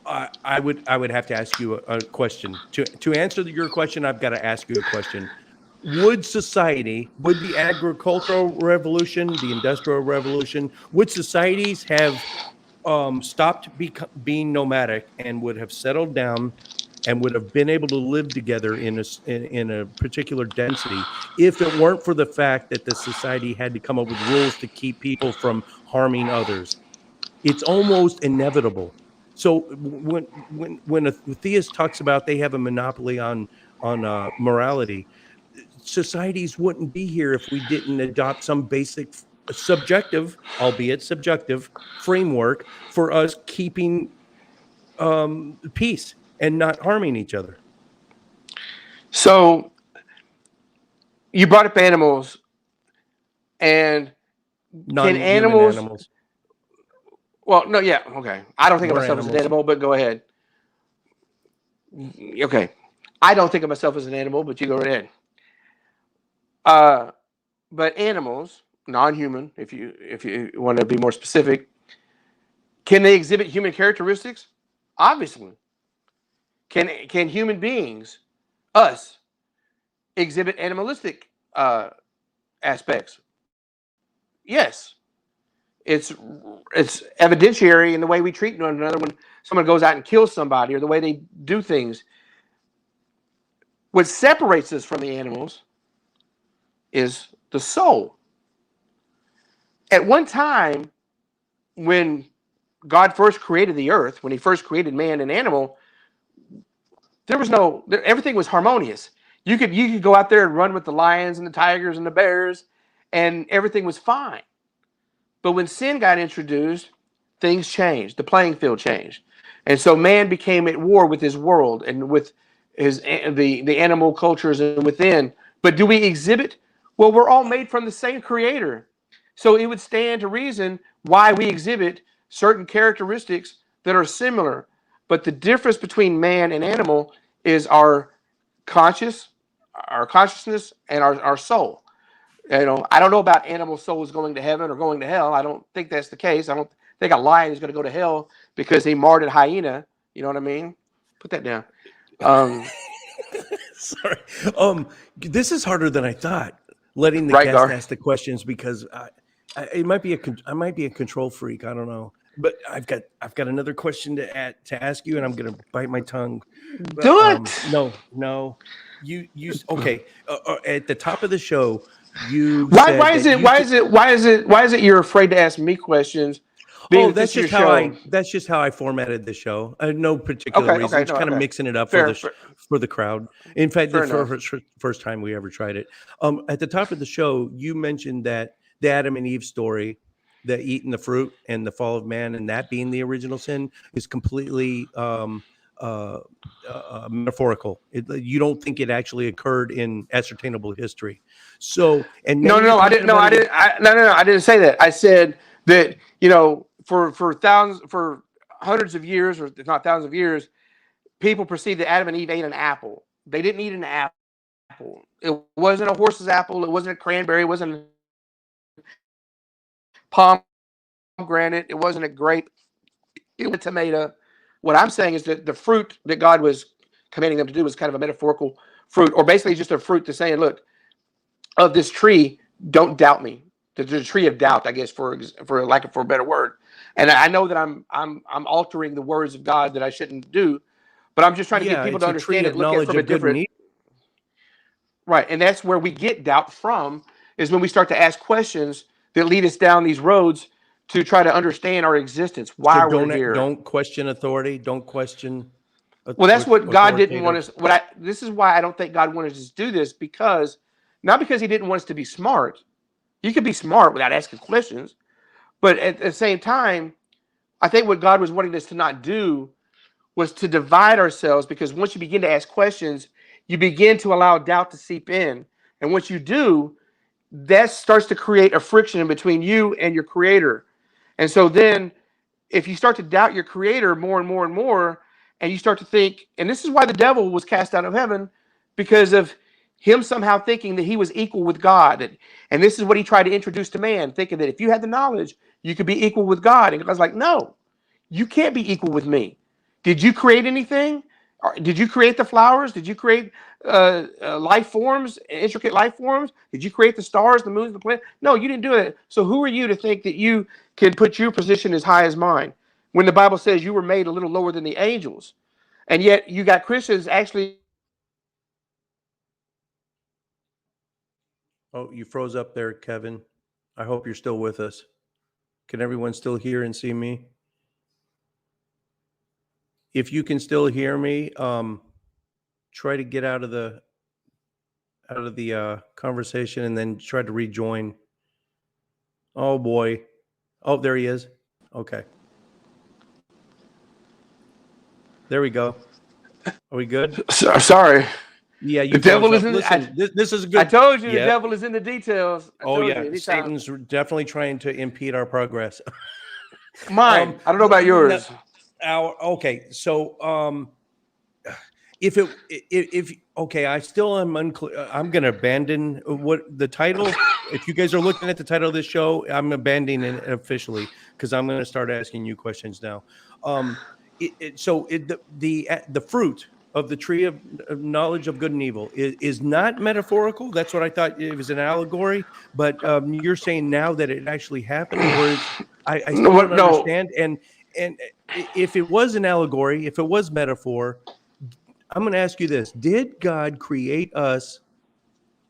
I would have to ask you a question. To answer your question, I've got to ask you a question. Would the agricultural revolution, the industrial revolution, would societies have stopped being nomadic and would have settled down and would have been able to live together in a particular density if it weren't for the fact that the society had to come up with rules to keep people from harming others? It's almost inevitable. So when a theist talks about they have a monopoly on morality, societies wouldn't be here if we didn't adopt some basic subjective, albeit subjective, framework for us keeping peace and not harming each other. So you brought up animals, and can Non-human animals. Well, no, yeah, okay. I don't think of We're myself as an animals. animal, but go ahead. Okay, I don't think of myself as an animal, but you go right ahead. But animals, non-human, if you want to be more specific, can they exhibit human characteristics? Obviously. Can human beings, us, exhibit animalistic aspects? Yes. It's evidentiary in the way we treat one another when someone goes out and kills somebody, or the way they do things. What separates us from the animals is the soul. At one time, when God first created the earth, when he first created man and animal, everything was harmonious. You could go out there and run with the lions and the tigers and the bears, and everything was fine. But when sin got introduced, things changed. The playing field changed. And so man became at war with his world and with the animal cultures and within. But do we exhibit? Well, we're all made from the same creator. So it would stand to reason why we exhibit certain characteristics that are similar. But the difference between man and animal is our consciousness and our soul. I don't know about animal souls going to heaven or going to hell. I don't think that's the case. I don't think a lion is going to go to hell because he marred a hyena. You know what I mean? Put that down. Sorry. This is harder than I thought. Letting the Right, guest Gar. ask the questions because I might be a control freak. I don't know, but I've got another question to ask you, and I'm gonna bite my tongue. Do it. No. You okay? At the top of the show, you Why is it you're afraid to ask me questions? Oh, that's just how I formatted the show. No particular reason. Just kind of mixing it up for the crowd. In fact, the first time we ever tried it. At the top of the show, you mentioned that the Adam and Eve story, the eating the fruit and the fall of man, and that being the original sin, is completely metaphorical. You don't think it actually occurred in ascertainable history. So, and no, I didn't. No, I didn't. I didn't say that. I said that for hundreds of years, or if not thousands of years, people perceived that Adam and Eve ate an apple. They didn't eat an apple. It wasn't a horse's apple. It wasn't a cranberry. It wasn't a pomegranate. It wasn't a grape. It was a tomato. What I'm saying is that the fruit that God was commanding them to do was kind of a metaphorical fruit, or basically just a fruit to saying, look, of this tree, don't doubt me. The tree of doubt, I guess, for lack of a better word. And I know that I'm altering the words of God that I shouldn't do, but I'm just trying to get people to understand it, look at it from a different. Right, and that's where we get doubt from, is when we start to ask questions that lead us down these roads to try to understand our existence, why we're here. Don't question authority. Don't question. Well, that's what God didn't want us. This is why I don't think God wanted us to do this, because not because He didn't want us to be smart. You could be smart without asking questions, but at the same time, I think what God was wanting us to not do was to divide ourselves, because once you begin to ask questions, you begin to allow doubt to seep in, and once you do, that starts to create a friction in between you and your Creator. And so then, if you start to doubt your Creator more and more and more, and you start to think, and this is why the devil was cast out of heaven, because of him somehow thinking that he was equal with God. And this is what he tried to introduce to man, thinking that if you had the knowledge, you could be equal with God. And God's like, no, you can't be equal with me. Did you create anything? Did you create the flowers? Did you create life forms, intricate life forms? Did you create the stars, the moons, the planets? No, you didn't do it. So who are you to think that you can put your position as high as mine, when the Bible says you were made a little lower than the angels? And yet you got Christians actually. Oh, you froze up there, Kevin. I hope you're still with us. Can everyone still hear and see me? If you can still hear me, try to get out of the conversation and then try to rejoin. Oh boy. Oh, there he is. Okay. There we go. Are we good? Sorry. Yeah, you. The devil is in. Listen, this is good. I told you the devil is in the details. Satan's definitely trying to impede our progress. Mine. I don't know about yours. Okay, so I still am unclear. I'm going to abandon what the title. If you guys are looking at the title of this show, I'm abandoning it officially, because I'm going to start asking you questions now. The fruit of the tree of knowledge of good and evil is not metaphorical. That's what I thought. It was an allegory, but you're saying now that it actually happened, or I still don't understand. And if it was an allegory, if it was metaphor, I'm going to ask you this: did God create us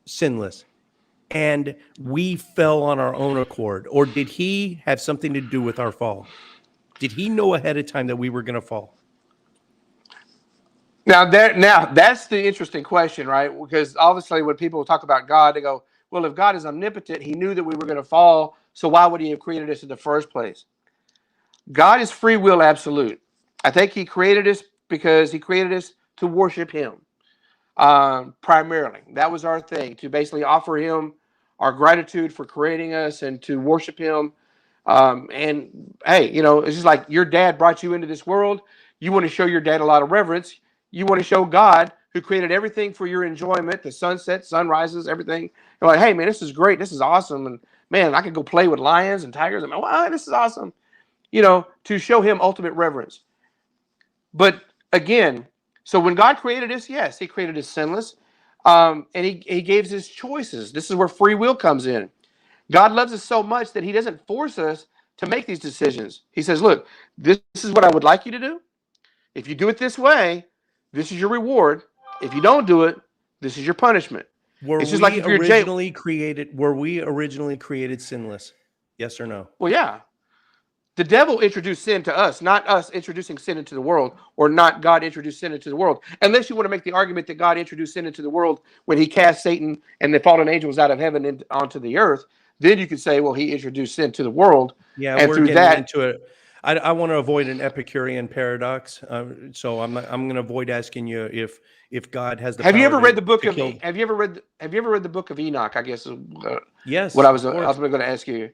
sinless, and we fell on our own accord, or did He have something to do with our fall? Did He know ahead of time that we were going to fall? Now that's the interesting question, right? Because obviously when people talk about God, they go, well, if God is omnipotent, He knew that we were going to fall, so why would He have created us in the first place? God is free will absolute. I think He created us because He created us to worship Him. primarily. That was our thing, to basically offer him our gratitude for creating us and to worship him. And hey, it's just like your dad brought you into this world. You want to show your dad a lot of reverence. You want to show God, who created everything for your enjoyment, the sunsets, sunrises, everything. You're like, hey, man, this is great. This is awesome. And man, I could go play with lions and tigers. And wow, this is awesome. To show him ultimate reverence. But again, so when God created us, yes, he created us sinless. And he gave us choices. This is where free will comes in. God loves us so much that he doesn't force us to make these decisions. He says, look, this is what I would like you to do. If you do it this way, this is your reward. If you don't do it, this is your punishment. It's just like if you're originally created. Were we originally created sinless? Yes or no? Well, yeah. The devil introduced sin to us, not us introducing sin into the world, or not God introduced sin into the world. Unless you want to make the argument that God introduced sin into the world when he cast Satan and the fallen angels out of heaven and onto the earth, then you could say, well, he introduced sin to the world. Yeah, and we're through getting that, into it. I want to avoid an Epicurean paradox, so I'm going to avoid asking you if God has the. Have power you ever read the book to of? kill... Have you ever read the book of Enoch? I guess is yes. What I was ultimately going to ask you.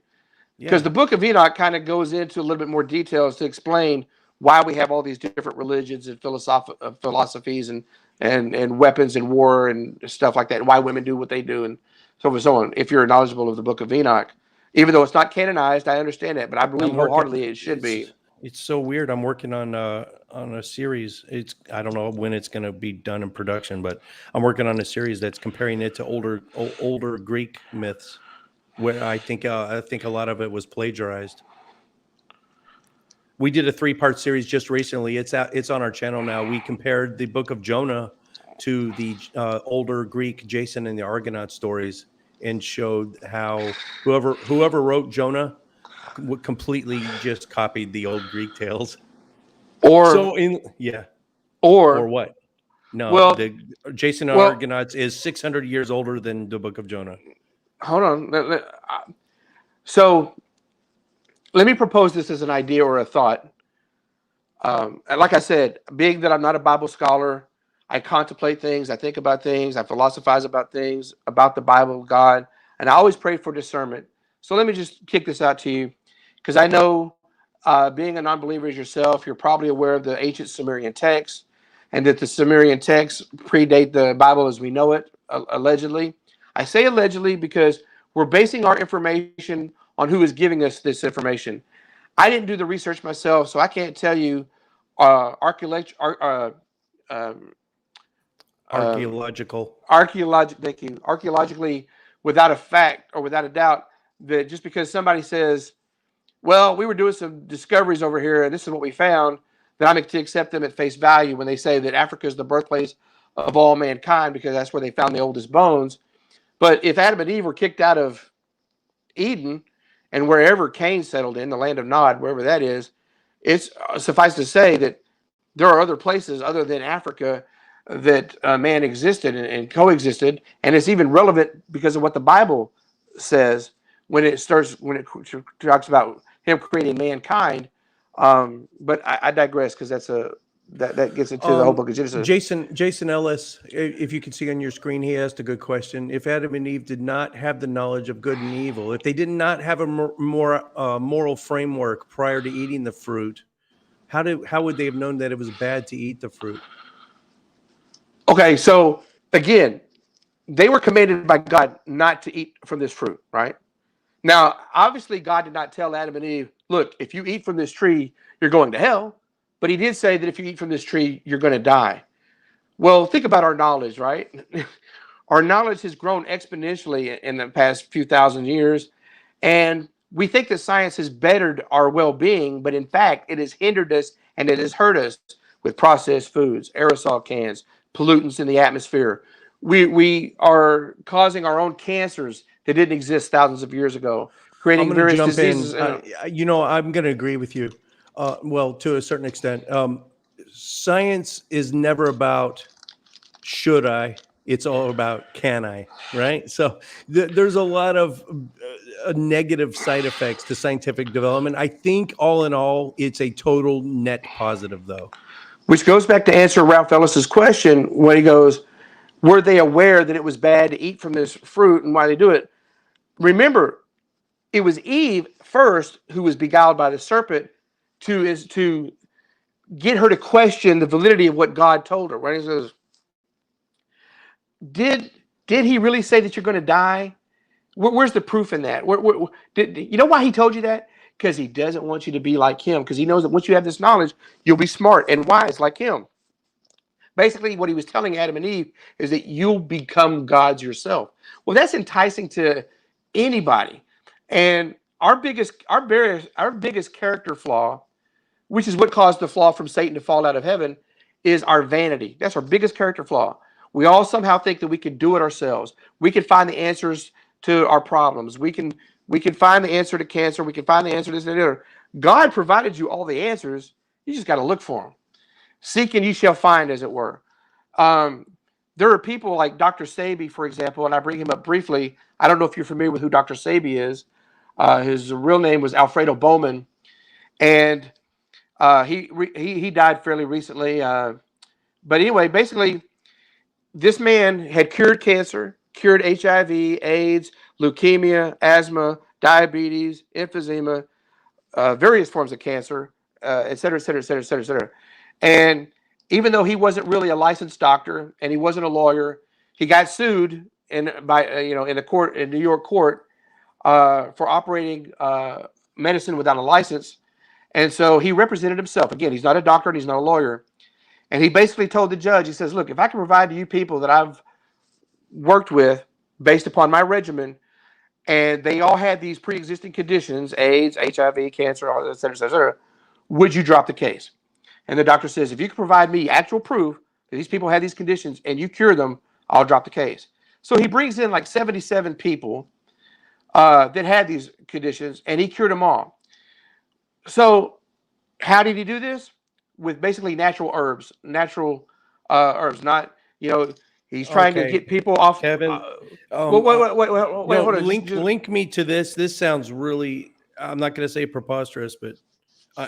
Because Yeah. the book of Enoch kind of goes into a little bit more details to explain why we have all these different religions and philosophies and weapons and war and stuff like that, and why women do what they do and so forth and so on. If you're knowledgeable of the book of Enoch, even though it's not canonized, I understand that, but I believe wholeheartedly it should be. It's so weird. I'm working on a series. I don't know when it's going to be done in production, but I'm working on a series that's comparing it to older Greek myths, where I think a lot of it was plagiarized. We did a 3-part series just recently. It's on our channel now. We compared the Book of Jonah to the older Greek Jason and the Argonaut stories, and showed how whoever wrote Jonah completely just copied the old Greek tales. Or what? No, well, the Jason and Argonauts is 600 years older than the Book of Jonah. Hold on. So let me propose this as an idea or a thought. Like I said, being that I'm not a Bible scholar, I contemplate things, I think about things, I philosophize about things, about the Bible, God, and I always pray for discernment. So let me just kick this out to you, because I know, being a non-believer as yourself, you're probably aware of the ancient Sumerian texts, and that the Sumerian texts predate the Bible as we know it, allegedly. I say allegedly because we're basing our information on who is giving us this information. I didn't do the research myself, so I can't tell you archaeologically without a fact or without a doubt that just because somebody says, well, we were doing some discoveries over here and this is what we found, that I'm to accept them at face value when they say that Africa is the birthplace of all mankind because that's where they found the oldest bones. But if Adam and Eve were kicked out of Eden and wherever Cain settled in, the land of Nod, wherever that is, it's suffice to say that there are other places other than Africa that man existed and coexisted. And it's even relevant because of what the Bible says when it talks about him creating mankind. But I digress, because that gets into the whole book of Genesis. Jason Ellis, if you can see on your screen, he asked a good question. If Adam and Eve did not have the knowledge of good and evil, if they did not have a more moral framework prior to eating the fruit, how would they have known that it was bad to eat the fruit? Okay, so again, they were commanded by God not to eat from this fruit, right? Now, obviously, God did not tell Adam and Eve, look, if you eat from this tree, you're going to hell. But he did say that if you eat from this tree, you're going to die. Well, think about our knowledge, right? Our knowledge has grown exponentially in the past few thousand years. And we think that science has bettered our well-being, but in fact, it has hindered us and it has hurt us with processed foods, aerosol cans, pollutants in the atmosphere. We are causing our own cancers that didn't exist thousands of years ago, creating various diseases. I'm going to agree with you. Well, to a certain extent, science is never about should I, it's all about can I, right? So there's a lot of negative side effects to scientific development. I think all in all, it's a total net positive, though. Which goes back to answer Ralph Ellis's question when he goes, were they aware that it was bad to eat from this fruit and why they do it? Remember, it was Eve first who was beguiled by the serpent to get her to question the validity of what God told her. Right? He says, did he really say that you're going to die? Where's the proof in that? You know why he told you that? Because he doesn't want you to be like him. Because he knows that once you have this knowledge, you'll be smart and wise like him. Basically, what he was telling Adam and Eve is that you'll become gods yourself. Well, that's enticing to anybody. And our biggest character flaw, which is what caused the flaw from Satan to fall out of heaven, is our vanity. That's our biggest character flaw. We all somehow think that we can do it ourselves. We can find the answers to our problems. We can find the answer to cancer. We can find the answer to this and the other. God provided you all the answers. You just got to look for them. Seek and you shall find, as it were. There are people like Dr. Sabi, for example, and I bring him up briefly. I don't know if you're familiar with who Dr. Sabi is. His real name was Alfredo Bowman, and he died fairly recently. But anyway, basically, this man had cured cancer, cured HIV, AIDS, leukemia, asthma, diabetes, emphysema, various forms of cancer, et cetera, et cetera, et cetera, et cetera, et cetera. And even though he wasn't really a licensed doctor and he wasn't a lawyer, he got sued in a court in New York court for operating medicine without a license. And so he represented himself. Again, he's not a doctor and he's not a lawyer. And he basically told the judge, he says, look, if I can provide to you people that I've worked with based upon my regimen, and they all had these pre-existing conditions, AIDS, HIV, cancer, all that, et cetera, et cetera, would you drop the case? And the doctor says, if you can provide me actual proof that these people had these conditions and you cure them, I'll drop the case. So he brings in like 77 people that had these conditions, and he cured them all. So how did he do this? With basically natural herbs, not, he's trying to get people off. Kevin, wait, hold on. Link me to this. This sounds really, I'm not going to say preposterous, but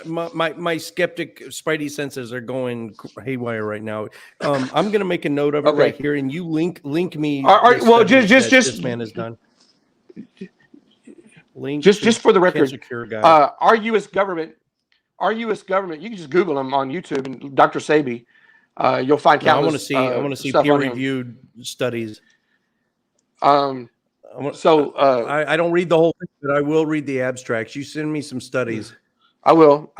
my skeptic spidey senses are going haywire right now. I'm going to make a note of it right here, and you link me. This man has done. Link just for the record, guy. our U.S. government, you can just Google him on YouTube and Dr. Sabi. You'll find countless. I want to see peer-reviewed studies. I don't read the whole thing, but I will read the abstracts. You send me some studies. I will.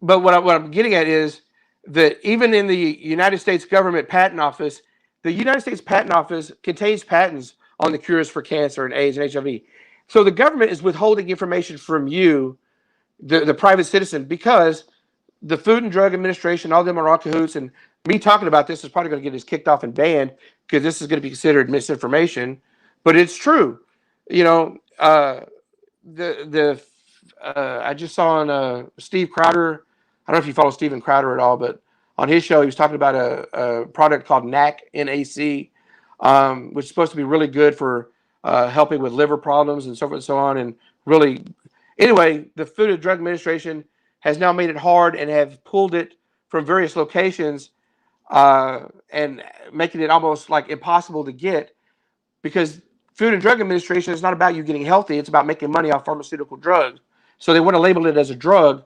But what I'm getting at is that even in the United States government patent office, the United States Patent Office contains patents on the cures for cancer and AIDS and HIV. So the government is withholding information from you, the private citizen, because the Food and Drug Administration, all of them are all cahoots. And me talking about this is probably going to get us kicked off and banned because this is going to be considered misinformation. But it's true. I just saw on Steve Crowder. I don't know if you follow Steven Crowder at all, but on his show, he was talking about a product called NAC, N-A-C, which is supposed to be really good for helping with liver problems and so forth and so on. And really, anyway, the Food and Drug Administration has now made it hard and have pulled it from various locations and making it almost like impossible to get, because Food and Drug Administration is not about you getting healthy. It's about making money off pharmaceutical drugs. So they want to label it as a drug,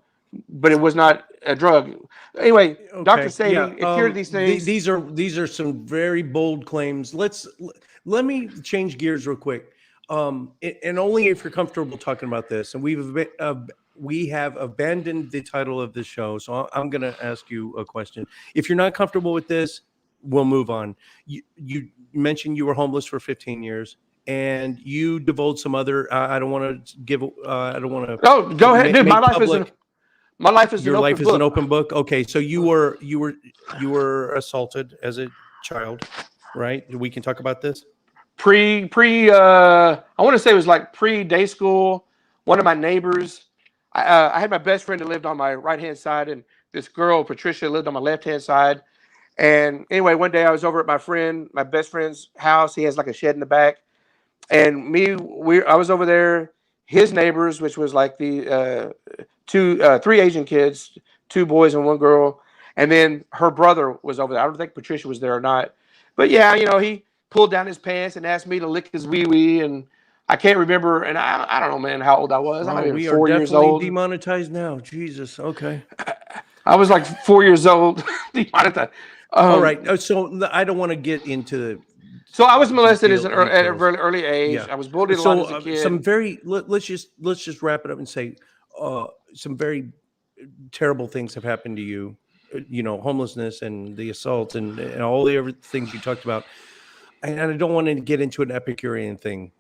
but it was not a drug. Anyway, okay. Dr. Sabi, cured these things. These are some very bold claims. Let me change gears real quick. And only if you're comfortable talking about this. And we have abandoned the title of the show, so I'm going to ask you a question. If you're not comfortable with this, we'll move on. You mentioned you were homeless for 15 years. And you divulged some other. I don't want to give. I don't want to. Oh, go ahead, dude. My life is your life is an open book. Okay, so you were assaulted as a child, right? We can talk about this. I want to say it was like pre-day school. One of my neighbors, I had my best friend that lived on my right-hand side, and this girl, Patricia, lived on my left-hand side. And anyway, one day I was over at my best friend's house. He has like a shed in the back. And I was over there, his neighbors, which was like the three Asian kids, 2 boys and 1 girl. And then her brother was over there. I don't think Patricia was there or not. But yeah, he pulled down his pants and asked me to lick his wee-wee. And I can't remember. And I don't know, man, how old I was. I might have been We 4 are years definitely old. demonetized now. Jesus. Okay. I was like 4 years old. Demonetized. All right. So I don't want to get into. So I was molested at a details. very early age. Yeah. I was bullied a lot as a kid. Let's just wrap it up and say some very terrible things have happened to you. Homelessness and the assault and all the other things you talked about. And I don't want to get into an Epicurean thing,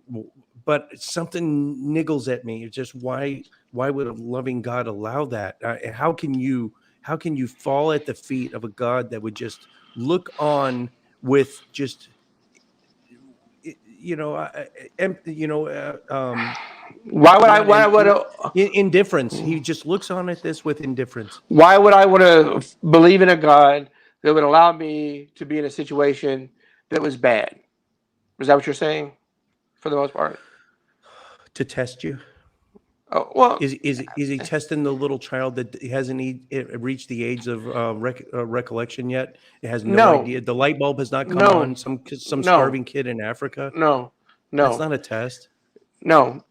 but something niggles at me. It's just why would a loving God allow that? How can you fall at the feet of a God that would just look on with just indifference? He just looks on at this with indifference. Why would I want to believe in a God that would allow me to be in a situation that was bad? Is that what you're saying? For the most part, to test you. Oh, well, is he testing the little child that hasn't reached the age of recollection yet? It has no idea. The light bulb has not come on. Some starving kid in Africa. No, that's not a test. No.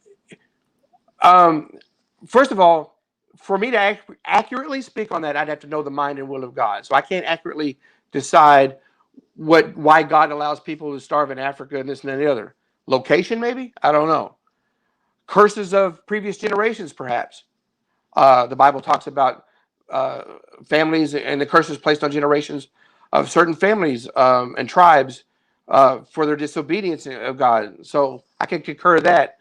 First of all, for me to accurately speak on that, I'd have to know the mind and will of God. So I can't accurately decide why God allows people to starve in Africa and this and the other. Location, maybe? I don't know. Curses of previous generations, perhaps. The Bible talks about families and the curses placed on generations of certain families and tribes for their disobedience of God. So I can concur that.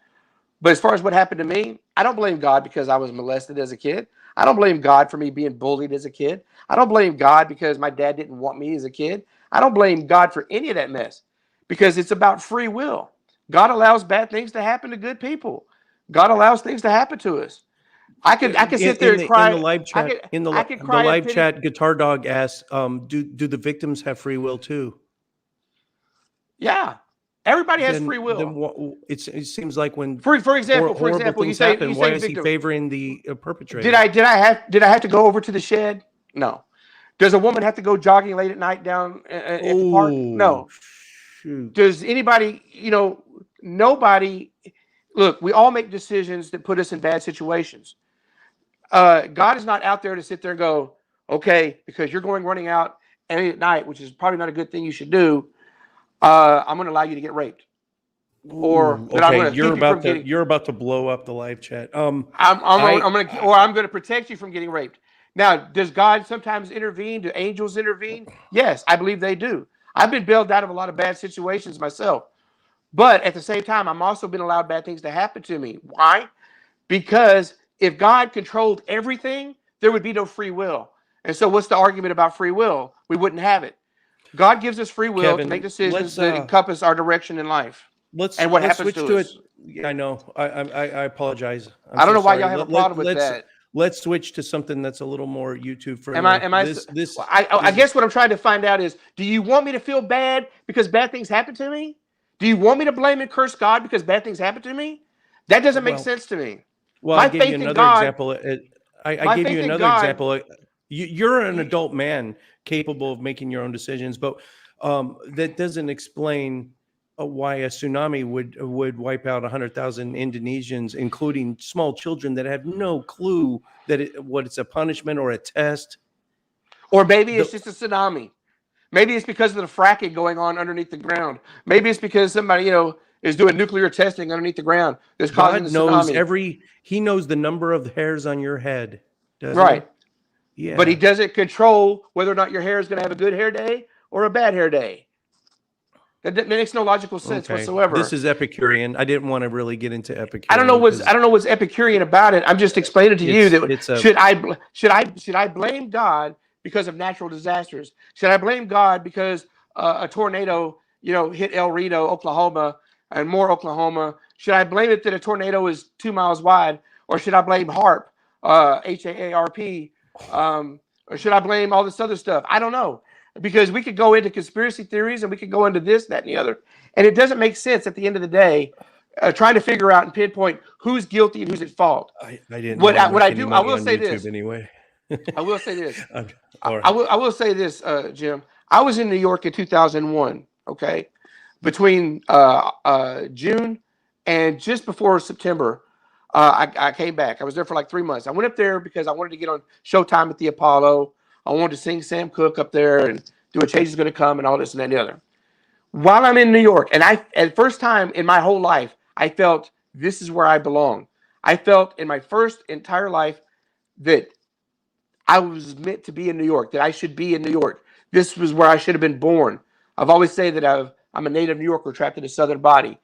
But as far as what happened to me, I don't blame God because I was molested as a kid. I don't blame God for me being bullied as a kid. I don't blame God because my dad didn't want me as a kid. I don't blame God for any of that mess because it's about free will. God allows bad things to happen to good people. God allows things to happen to us. I could sit there and cry. In the live chat, the live chat, Guitar Dog asks, do the victims have free will too? Yeah. Everybody has free will. It seems like when for example, you say why is he favoring the perpetrator? Did I have to go over to the shed? No. Does a woman have to go jogging late at night down at the park? No. Shoot. Does anybody? Nobody. Look, we all make decisions that put us in bad situations. God is not out there to sit there and go, okay, because you're running out at night, which is probably not a good thing you should do. I'm going to allow you to get raped, or you're about to blow up the live chat. I'm going to protect you from getting raped. Now, does God sometimes intervene? Do angels intervene? Yes, I believe they do. I've been bailed out of a lot of bad situations myself, but at the same time, I'm also been allowed bad things to happen to me. Why? Because if God controlled everything, there would be no free will. And so, what's the argument about free will? We wouldn't have it. God gives us free will to make decisions that encompass our direction in life. What happens to us. I know. I apologize. I don't know why y'all have a problem with that. Let's switch to something that's a little more YouTube friendly. I guess what I'm trying to find out is, do you want me to feel bad because bad things happen to me? Do you want me to blame and curse God because bad things happen to me? That doesn't make sense to me. Well, I gave you another example. I gave you another example. You're an adult man capable of making your own decisions, but that doesn't explain why a tsunami would wipe out 100,000 Indonesians, including small children that have no clue that it's a punishment or a test. Or maybe it's just a tsunami. Maybe it's because of the fracking going on underneath the ground. Maybe it's because somebody, is doing nuclear testing underneath the ground that's causing the tsunami. He knows the number of hairs on your head. Right. Yeah. But he doesn't control whether or not your hair is going to have a good hair day or a bad hair day. That makes no logical sense whatsoever. This is Epicurean. I didn't want to really get into Epicurean. I don't know what's Epicurean about it. I'm just explaining to you that should I blame God because of natural disasters? Should I blame God because a tornado, hit El Reno, Oklahoma, and more Oklahoma? Should I blame it that a tornado is 2 miles wide, or should I blame HAARP, HAARP, or should I blame all this other stuff? I don't know, because we could go into conspiracy theories and we could go into this, that, and the other, and it doesn't make sense at the end of the day. Trying to figure out and pinpoint who's guilty and who's at fault. I didn't. What I do, I will say YouTube this anyway. I will say this. All right. I will say this, Jim. I was in New York in 2001. Okay, between June and just before September, I came back. I was there for like 3 months. I went up there because I wanted to get on Showtime at the Apollo. I wanted to sing Sam Cooke up there and do a Change Is Going to Come and all this and that and the other. While I'm in New York, and at first time in my whole life, I felt this is where I belong. I felt in my first entire life that I was meant to be in New York, that I should be in New York. This was where I should have been born. I've always said that I'm a native New Yorker trapped in a southern body.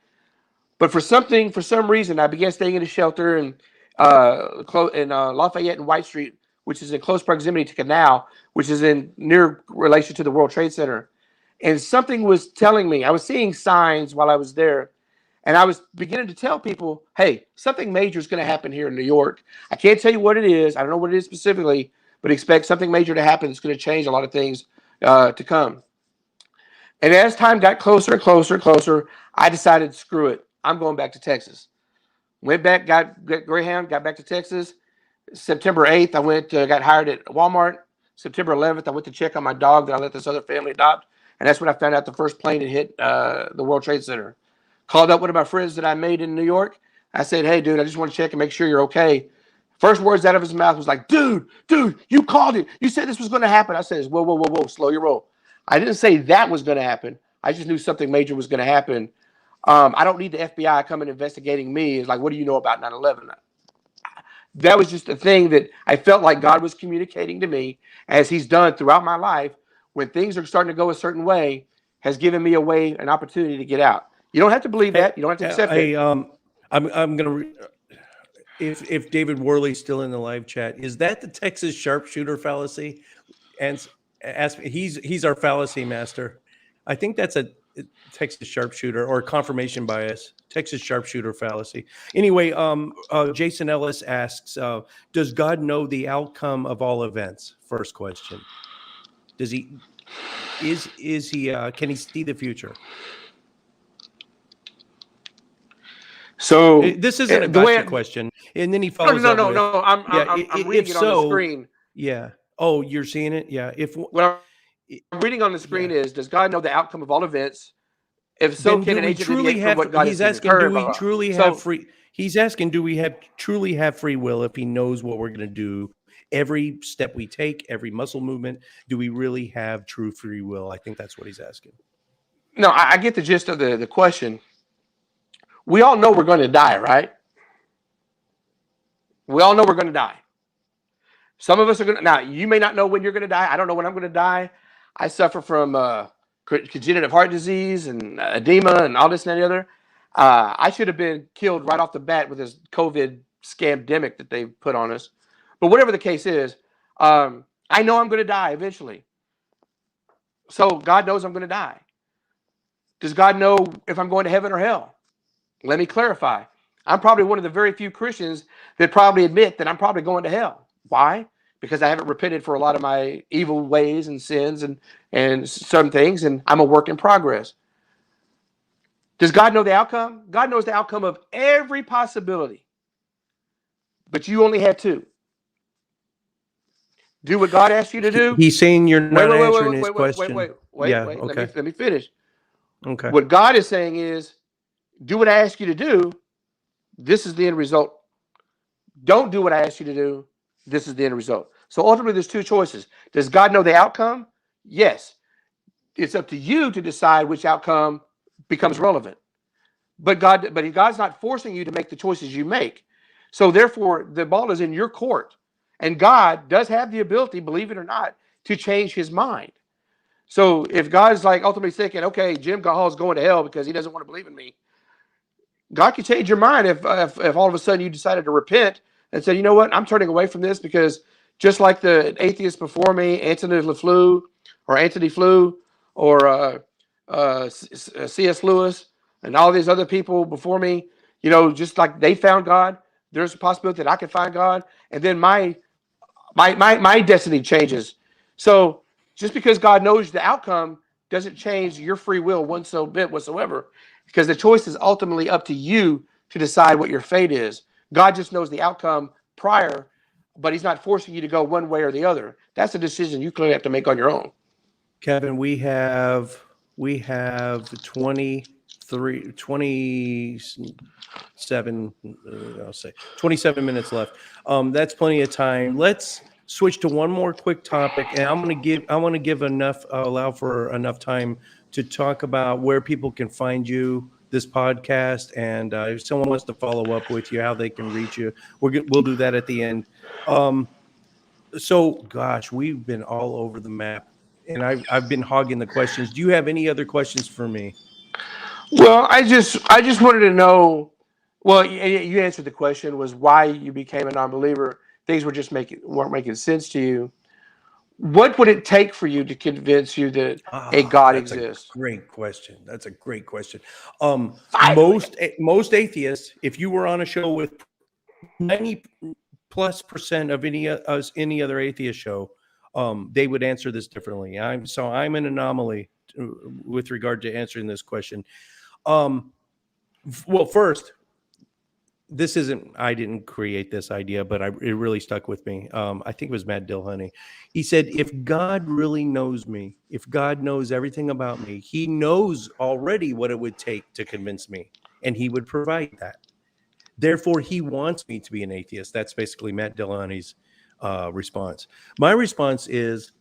But for some reason, I began staying in a shelter in Lafayette and White Street, which is in close proximity to Canal, which is in near relation to the World Trade Center. And something was telling me, I was seeing signs while I was there, and I was beginning to tell people, hey, something major is going to happen here in New York. I can't tell you what it is. I don't know what it is specifically, but expect something major to happen that's going to change a lot of things to come. And as time got closer and closer and closer, I decided, screw it. I'm going back to Texas. Went back, got Greyhound, got back to Texas. September 8th, I went, got hired at Walmart. September 11th, I went to check on my dog that I let this other family adopt. And that's when I found out the first plane had hit the World Trade Center. Called up one of my friends that I made in New York. I said, hey, dude, I just want to check and make sure you're okay. First words out of his mouth was like, dude, you called it. You said this was going to happen. I said, whoa, slow your roll. I didn't say that was going to happen. I just knew something major was going to happen. I don't need the FBI coming investigating me. It's like, what do you know about 9/11? That was just a thing that I felt like God was communicating to me, as he's done throughout my life. When things are starting to go a certain way, has given me an opportunity to get out. You don't have to believe that. You don't have to accept it. I'm gonna. If David Worley's still in the live chat, is that the Texas sharpshooter fallacy? And ask me, he's our fallacy master. I think that's a Texas sharpshooter or confirmation bias. Texas sharpshooter fallacy. Anyway, Jason Ellis asks, does God know the outcome of all events? First question. Does he? Is he? Can he see the future? So this isn't a gotcha question. And then he follows up with, no. I'm reading it on the screen. Yeah. Oh, you're seeing it. Yeah. What I'm reading on the screen is, does God know the outcome of all events? If so, can an agent deviate from what God he's has asking, do we truly have free? He's asking, do we truly have free will if he knows what we're going to do? Every step we take, every muscle movement, do we really have true free will? I think that's what he's asking. No, I get the gist of the question. We all know we're going to die, right? We all know we're going to die. Some of us are going to. Now, you may not know when you're going to die. I don't know when I'm going to die. I suffer from congenital heart disease and edema and all this and that and the other. I should have been killed right off the bat with this COVID scamdemic that they put on us. But whatever the case is, I know I'm going to die eventually. So God knows I'm going to die. Does God know if I'm going to heaven or hell? Let me clarify. I'm probably one of the very few Christians that probably admit that I'm probably going to hell. Why? Because I haven't repented for a lot of my evil ways and sins and some things, and I'm a work in progress. Does God know the outcome? God knows the outcome of every possibility. But you only have two. Do what God asked you to do. He's saying you're not answering his question. Wait. Okay. Let me finish. Okay. What God is saying is, do what I ask you to do. This is the end result. Don't do what I ask you to do. This is the end result. So ultimately, there's two choices. Does God know the outcome? Yes. It's up to you to decide which outcome becomes relevant. But God's not forcing you to make the choices you make. So therefore, the ball is in your court. And God does have the ability, believe it or not, to change his mind. So if God's like ultimately thinking, okay, Jim Hall's going to hell because he doesn't want to believe in me, God can change your mind if all of a sudden you decided to repent and say, you know what, I'm turning away from this, because just like the atheists before me, Anthony Flew, or C.S. Lewis, and all these other people before me, you know, just like they found God, there's a possibility that I could find God, and then my destiny changes. So just because God knows the outcome doesn't change your free will one bit whatsoever, because the choice is ultimately up to you to decide what your fate is. God just knows the outcome prior but he's not forcing you to go one way or the other. That's a decision you clearly have to make on your own. Kevin, we have 27, I'll say 27 minutes left. That's plenty of time. Let's switch to one more quick topic, and I want to give allow for enough time to talk about where people can find you, this podcast, and if someone wants to follow up with you, how they can reach you. We'll do that at the end. So, gosh, we've been all over the map, and I've been hogging the questions. Do you have any other questions for me? Well, I just wanted to know. Well, you answered the question, was why you became a non-believer. Things weren't making sense to you. What would it take for you to convince you that a God exists? Great question. That's a great question. Most atheists, if you were on a show with 90+% of any other atheist show, they would answer this differently. I'm an anomaly with regard to answering this question. Well, first, I didn't create this idea, but it really stuck with me. I think it was Matt Dillhunty. He said, if God really knows me, if God knows everything about me, he knows already what it would take to convince me, and he would provide that. Therefore, he wants me to be an atheist. That's basically Matt Dillhunty's response. My response is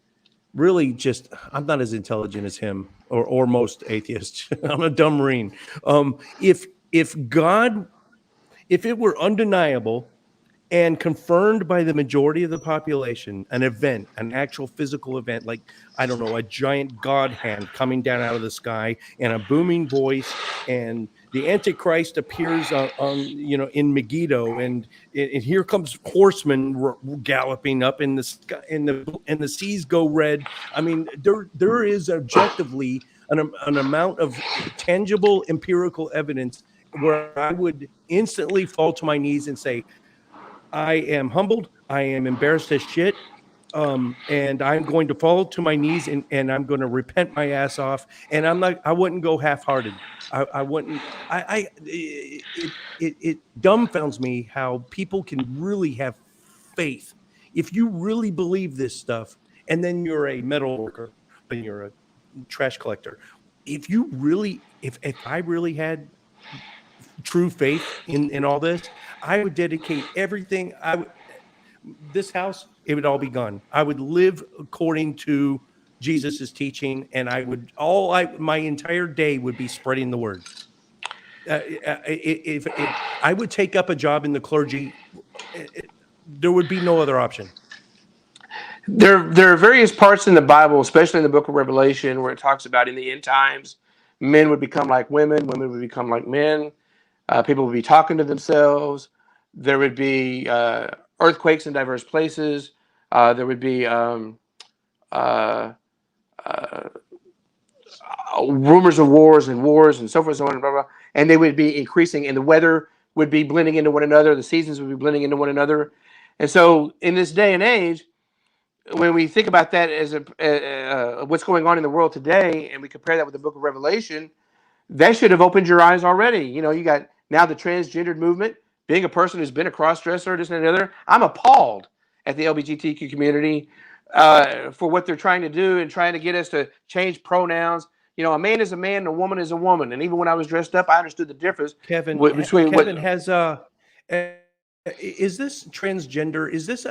really just, I'm not as intelligent as him or most atheists. I'm a dumb Marine. If it were undeniable and confirmed by the majority of the population, an actual physical event, like, I don't know, a giant God hand coming down out of the sky and a booming voice, and the Antichrist appears in Megiddo, and here comes horsemen galloping up in the sky, and the seas go red. I mean, there is objectively an amount of tangible empirical evidence where I would instantly fall to my knees and say, I am humbled, I am embarrassed as shit, and I'm going to fall to my knees and I'm going to repent my ass off. And I wouldn't go half-hearted. It dumbfounds me how people can really have faith. If you really believe this stuff, and then you're a metal worker, and you're a trash collector, if I really had true faith in all this, I would dedicate everything. This house, it would all be gone. I would live according to Jesus's teaching, and my entire day would be spreading the word. If I would take up a job in the clergy, there would be no other option. There are various parts in the Bible, especially in the book of Revelation, where it talks about in the end times, men would become like women would become like men. People would be talking to themselves. There would be earthquakes in diverse places. There would be rumors of wars and so forth and so on, blah, blah, and they would be increasing, and the weather would be blending into one another. The seasons would be blending into one another. And so in this day and age, when we think about that as what's going on in the world today, and we compare that with the book of Revelation, that should have opened your eyes already. You got now the transgendered movement, being a person who's been a cross-dresser, this and another. I'm appalled at the LGBTQ community for what they're trying to do and trying to get us to change pronouns. A man is a man and a woman is a woman. And even when I was dressed up, I understood the difference. Kevin has is this transgender? Is this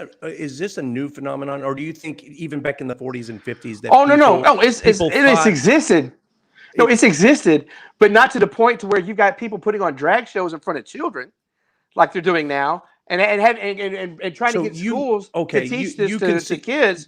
a new phenomenon, or do you think even back in the 40s and 50s that? No, it's existed. No, it's existed, but not to the point to where you got people putting on drag shows in front of children, like they're doing now, and trying to get schools to teach this to kids.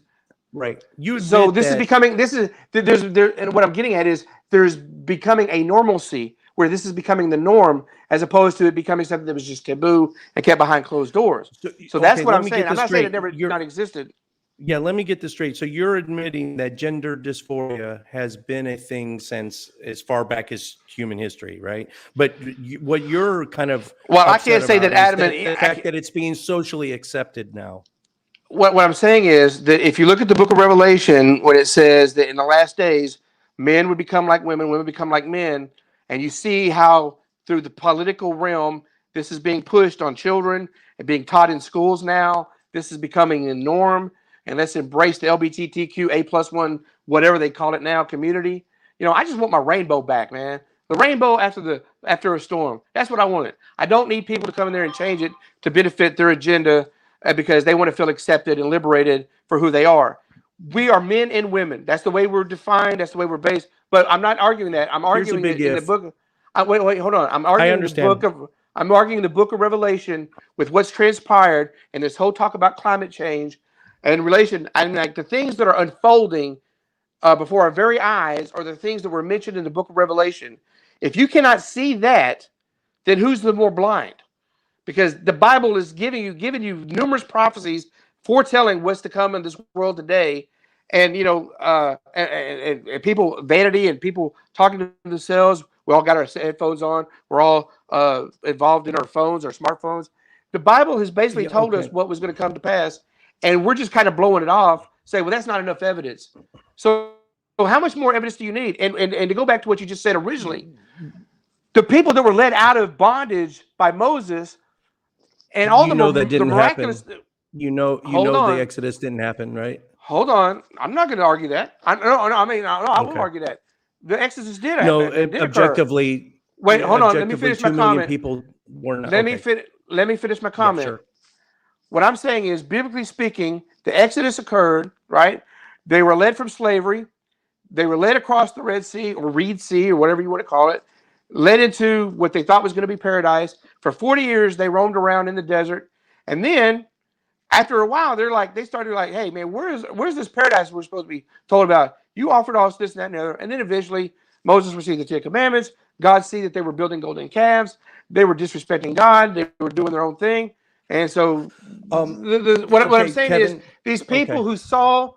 Right. So this is becoming. And what I'm getting at is there's becoming a normalcy where this is becoming the norm, as opposed to it becoming something that was just taboo and kept behind closed doors. So that's what I'm saying. I'm not saying it never not existed. Yeah, let me get this straight. So you're admitting that gender dysphoria has been a thing since as far back as human history, right? But what you're kind of I can't say that Adam and the fact that it's being socially accepted now. What I'm saying is that if you look at the book of Revelation, when it says that in the last days, men would become like women would become like men, and you see how through the political realm this is being pushed on children and being taught in schools now, this is becoming a norm, and let's embrace the LGBTQ+1, whatever they call it now, community. I just want my rainbow back, man. The rainbow after a storm. That's what I wanted. I don't need people to come in there and change it to benefit their agenda because they want to feel accepted and liberated for who they are. We are men and women. That's the way we're defined. That's the way we're based. But I'm not arguing that. I'm arguing in the book. Wait, hold on. I'm arguing the book of Revelation with what's transpired and this whole talk about climate change and relation. And like the things that are unfolding before our very eyes are the things that were mentioned in the book of Revelation. If you cannot see that, then who's the more blind? Because the Bible is giving you numerous prophecies foretelling what's to come in this world today. And, and people, vanity and people talking to themselves. We all got our headphones on. We're all involved in our phones, our smartphones. The Bible has basically told us what was going to come to pass. And we're just kind of blowing it off, saying, well, that's not enough evidence. So how much more evidence do you need? And to go back to what you just said originally, the people that were led out of bondage by Moses and all that didn't happen. The Exodus didn't happen, right? Hold on. I'm not going to argue that. I won't argue that. The Exodus did happen. No, objectively. Wait, hold on. Let me finish my comment. People were not. Let me finish my comment. Yeah, sure. What I'm saying is, biblically speaking, the Exodus occurred, right? They were led from slavery. They were led across the Red Sea or Reed Sea or whatever you want to call it, led into what they thought was going to be paradise. For 40 years, they roamed around in the desert. And then after a while, they started like, hey, man, where's this paradise we're supposed to be told about? You offered us this and that and the other. And then eventually Moses received the 10 Commandments. God see that they were building golden calves. They were disrespecting God. They were doing their own thing. And so what I'm saying, Kevin, is these people who saw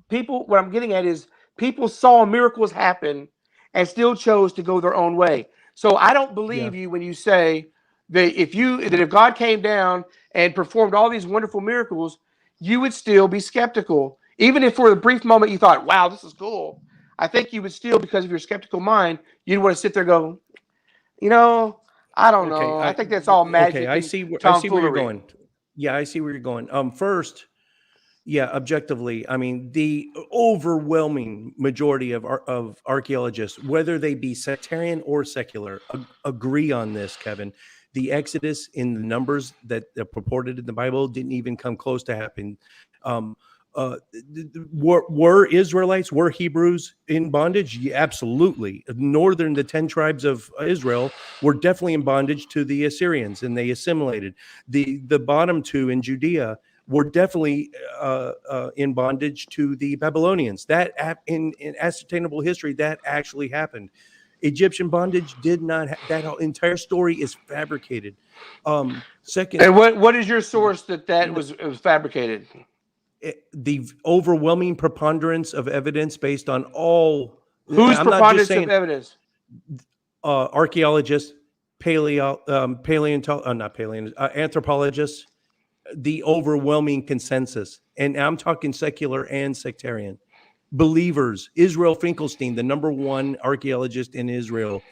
people, what I'm getting at is people saw miracles happen and still chose to go their own way. So I don't believe you when you say that if God came down and performed all these wonderful miracles, you would still be skeptical. Even if for a brief moment you thought, wow, this is cool. I think you would still, because of your skeptical mind, you'd want to sit there and go, I don't know. I think that's all magic. Okay, I see where you're going. Yeah, I see where you're going. First, objectively, I mean, the overwhelming majority of archaeologists, whether they be sectarian or secular, agree on this, Kevin. The Exodus in the numbers that are purported in the Bible didn't even come close to happening. Were Israelites, were Hebrews in bondage? Yeah, absolutely. The 10 tribes of Israel were definitely in bondage to the Assyrians, and they assimilated. The bottom two in Judea were definitely in bondage to the Babylonians. That in ascertainable history, that actually happened. Egyptian bondage did not. That whole entire story is fabricated. Second, and what is your source that was fabricated? The overwhelming preponderance of evidence based on all. Who's preponderance of evidence? Archaeologists, anthropologists. The overwhelming consensus, and I'm talking secular and sectarian. Believers, Israel Finkelstein, the #1 archaeologist in Israel,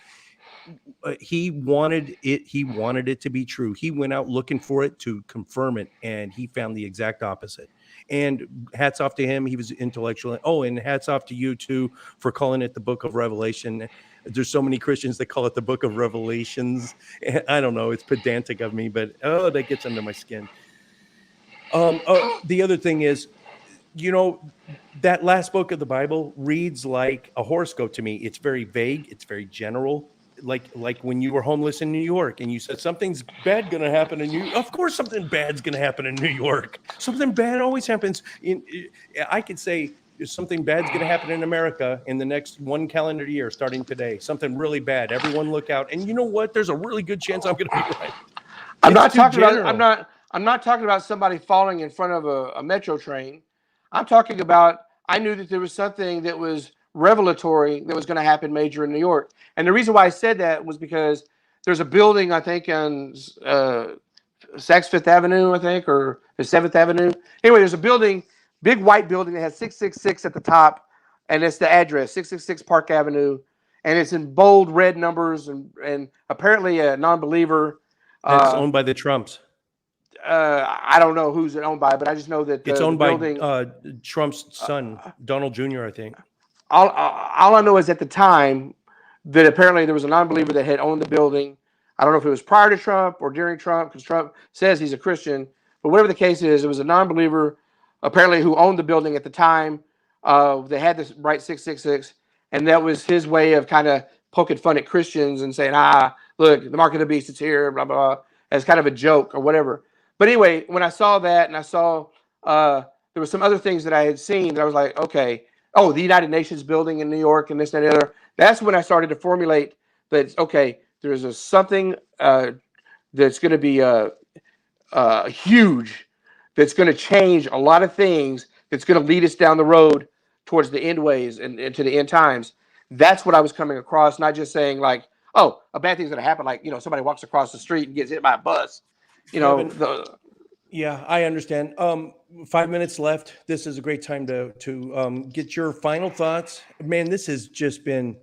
he wanted it to be true. He went out looking for it to confirm it, and he found the exact opposite. And hats off to him. He was intellectual. Oh, and hats off to you too for calling it the Book of Revelation. There's so many Christians that call it the Book of Revelations. I don't know. It's pedantic of me, but that gets under my skin. The other thing is, that last book of the Bible reads like a horoscope to me. It's very vague. It's very general. Like when you were homeless in New York and you said something's bad going to happen in you. Of course, something bad's going to happen in New York. Something bad always happens. I could say something bad's going to happen in America in the next 1 calendar year, starting today. Something really bad. Everyone look out. And you know what? There's a really good chance I'm going to be right. I'm not talking about somebody falling in front of a metro train. I'm talking about, I knew that there was something that was revelatory that was going to happen major in New York. And the reason why I said that was because there's a building, I think, on Saks Fifth Avenue, I think, or the 7th Avenue. Anyway, there's a building, big white building that has 666 at the top, and it's the address, 666 Park Avenue. And it's in bold red numbers, and apparently a non-believer. It's owned by the Trumps. I don't know who's it owned by, but I just know that It's the owned building. by Trump's son, Donald Jr., I think. All I know is at the time that apparently there was a non-believer that had owned the building. I don't know if it was prior to Trump or during Trump, because Trump says he's a Christian. But whatever the case is, it was a non-believer apparently who owned the building at the time. They had this bright 666, and that was his way of kind of poking fun at Christians and saying, look, the mark of the beast is here, blah, blah, blah, as kind of a joke or whatever. But anyway, when I saw that and I saw there were some other things that I had seen that I was like, okay, oh, the United Nations building in New York and this and the other. That's when I started to formulate that, okay, there's something that's going to be huge, that's going to change a lot of things, that's going to lead us down the road towards the end ways and to the end times. That's what I was coming across, not just saying like, oh, a bad thing's going to happen. Like, somebody walks across the street and gets hit by a bus. Yeah, I understand. 5 minutes left. This is a great time to get your final thoughts. Man, this has just been.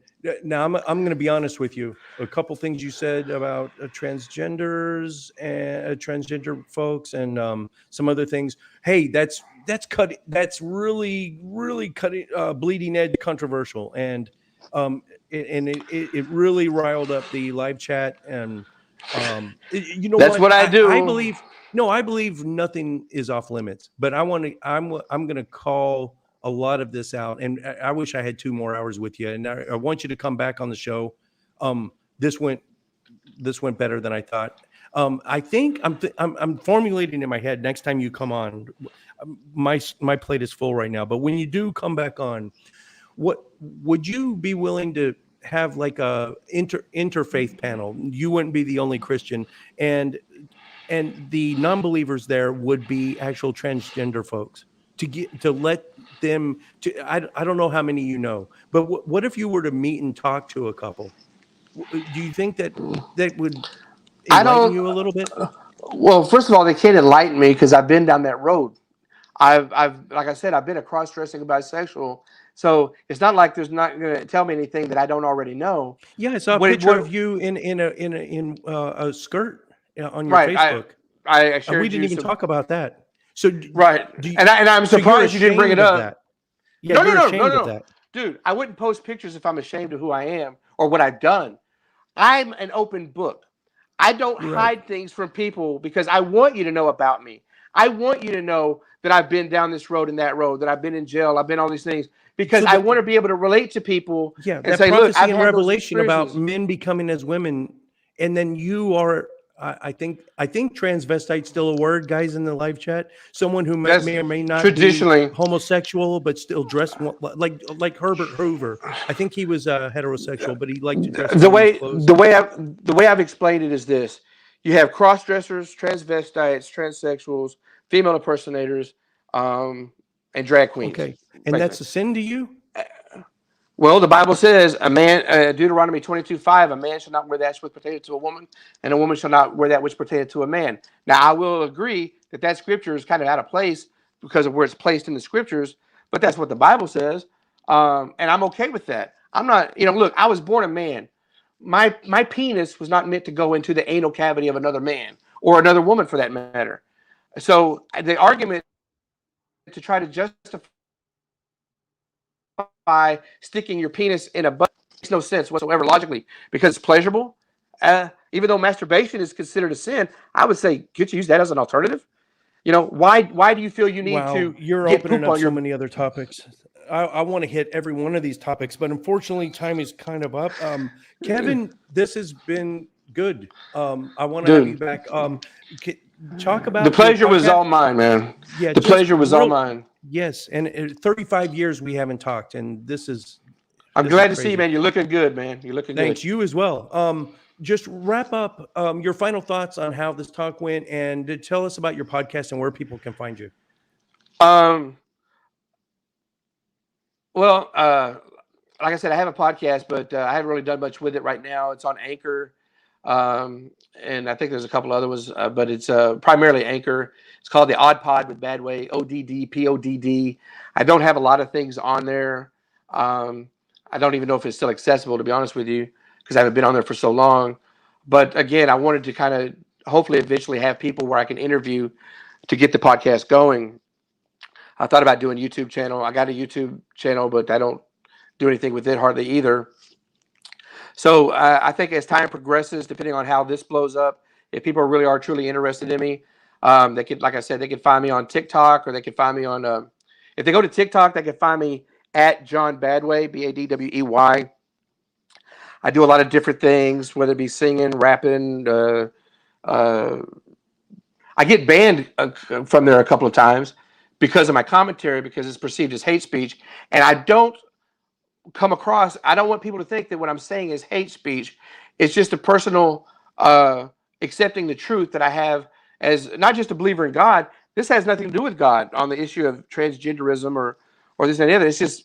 Now I'm going to be honest with you. A couple things you said about transgenders and transgender folks, and some other things. Hey, that's cut. That's really cutting, bleeding edge, controversial, and it really riled up the live chat. And that's what I do. I believe. No, I believe nothing is off limits, but I'm going to call a lot of this out, and I wish I had 2 more hours with you, and I want you to come back on the show. This went better than I thought. I think I'm formulating in my head next time you come on. My plate is full right now, but when you do come back on, what would you be willing to have like a interfaith panel? You wouldn't be the only Christian, and the non-believers there would be actual transgender folks to let them to. I don't know how many you know, but what if you were to meet and talk to a couple? Do you think that would enlighten you a little bit? Well, first of all, they can't enlighten me because I've been down that road. I've like I said, I've been a cross-dressing bisexual, so it's not like there's not going to tell me anything that I don't already know. Yeah, I saw a picture of you in a skirt on your Facebook. I shared. We didn't even talk about that. So right, and I'm surprised you didn't bring it up. Yeah, no, dude. I wouldn't post pictures if I'm ashamed of who I am or what I've done. I'm an open book. I don't hide things from people because I want you to know about me. I want you to know that I've been down this road and that road, that I've been in jail, I've been all these things, because I want to be able to relate to people. Yeah, and that say, prophecy look, I've and had revelation about men becoming as women, and then you are. I think transvestite's still a word, guys, in the live chat. Someone who may or may not traditionally be homosexual, but still dressed like Herbert Hoover. I think he was heterosexual, but he liked to dress. The way I've explained it is this: you have cross dressers, transvestites, transsexuals, female impersonators, and drag queens. Okay, and that's a sin to you? Well, the Bible says, a man, Deuteronomy 22:5, a man shall not wear that which pertaineth to a woman, and a woman shall not wear that which pertaineth to a man. Now, I will agree that scripture is kind of out of place because of where it's placed in the scriptures, but that's what the Bible says, and I'm okay with that. I'm not, look, I was born a man. My penis was not meant to go into the anal cavity of another man or another woman, for that matter. So the argument to try to justify by sticking your penis in a butt makes no sense whatsoever logically, because it's pleasurable. Even though masturbation is considered a sin, I would say, could you use that as an alternative? Why do you feel you need to? You're opening up so many other topics. I want to hit every one of these topics, but unfortunately, time is kind of up. Kevin, this has been good. I want to have you back. Talk about the pleasure was all mine, man. Yeah, the pleasure was all mine. Yes, and 35 years we haven't talked, and this is. I'm glad to see you, man. You're looking good, man. You're looking good. Thanks, you as well. Just wrap up your final thoughts on how this talk went, and tell us about your podcast and where people can find you. Well, like I said, I have a podcast, but I haven't really done much with it right now. It's on Anchor, and I think there's a couple other ones, but it's primarily Anchor. It's called the Odd Pod with Badwey, ODDPODD. I don't have a lot of things on there. I don't even know if it's still accessible, to be honest with you, because I haven't been on there for so long. But again, I wanted to kind of hopefully eventually have people where I can interview to get the podcast going. I thought about doing a YouTube channel. I got a YouTube channel, but I don't do anything with it hardly either. So I think as time progresses, depending on how this blows up, if people really are truly interested in me, they could, like I said, they could find me on TikTok, or they could find me on. If they go to TikTok, they can find me at John Badwey, Badwey. I do a lot of different things, whether it be singing, rapping. I get banned from there a couple of times because of my commentary, because it's perceived as hate speech, and I don't come across. I don't want people to think that what I'm saying is hate speech. It's just a personal accepting the truth that I have as not just a believer in God. This has nothing to do with God on the issue of transgenderism or this and the other. It's just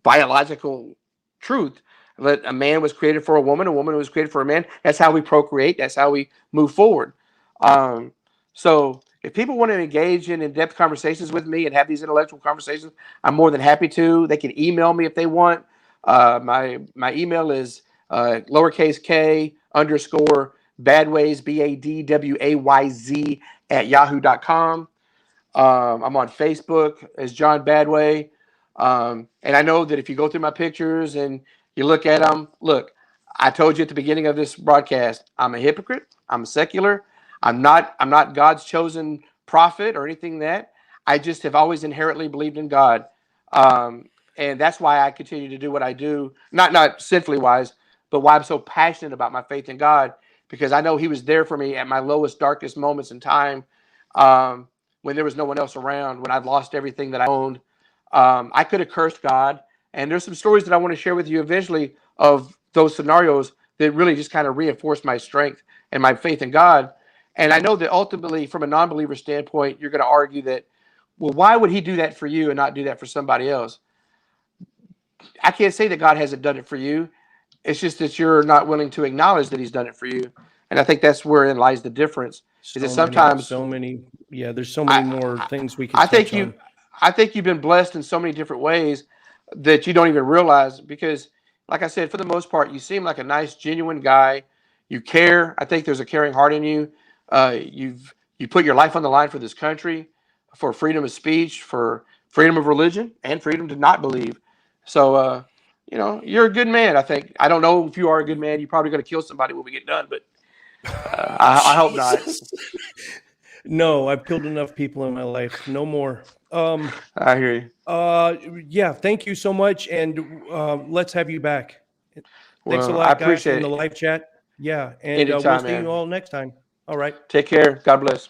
biological truth that a man was created for a woman was created for a man. That's how we procreate. That's how we move forward. So if people want to engage in in-depth conversations with me and have these intellectual conversations, I'm more than happy to. They can email me if they want. My email is lowercase k _ badways, BADWAYZ @yahoo.com. I'm on Facebook as John Badway. And I know that if you go through my pictures and you look at them, look, I told you at the beginning of this broadcast, I'm a hypocrite. I'm secular. I'm not God's chosen prophet or anything that. I just have always inherently believed in God. And that's why I continue to do what I do, not sinfully wise, but why I'm so passionate about my faith in God, because I know he was there for me at my lowest, darkest moments in time, when there was no one else around, when I'd lost everything that I owned. I could have cursed God. And there's some stories that I want to share with you eventually of those scenarios that really just kind of reinforce my strength and my faith in God. And I know that ultimately, from a non-believer standpoint, you're going to argue that, well, why would he do that for you and not do that for somebody else? I can't say that God hasn't done it for you. It's just that you're not willing to acknowledge that he's done it for you. And I think that's wherein lies the difference. Is that sometimes yeah, there's so many more things we can I touch on. I think you've been blessed in so many different ways that you don't even realize, because like I said, for the most part, you seem like a nice, genuine guy. You care. I think there's a caring heart in you. You put your life on the line for this country, for freedom of speech, for freedom of religion, and freedom to not believe. So, you're a good man, I think. I don't know if you are a good man. You're probably going to kill somebody when we get done, but I hope not. No, I've killed enough people in my life. No more. I hear you. Yeah, thank you so much, and let's have you back. Thanks a Well, lot, I guys, appreciate in the it. live chat. Yeah, and Anytime, we'll see man. you all next time. All right. Take care. God bless.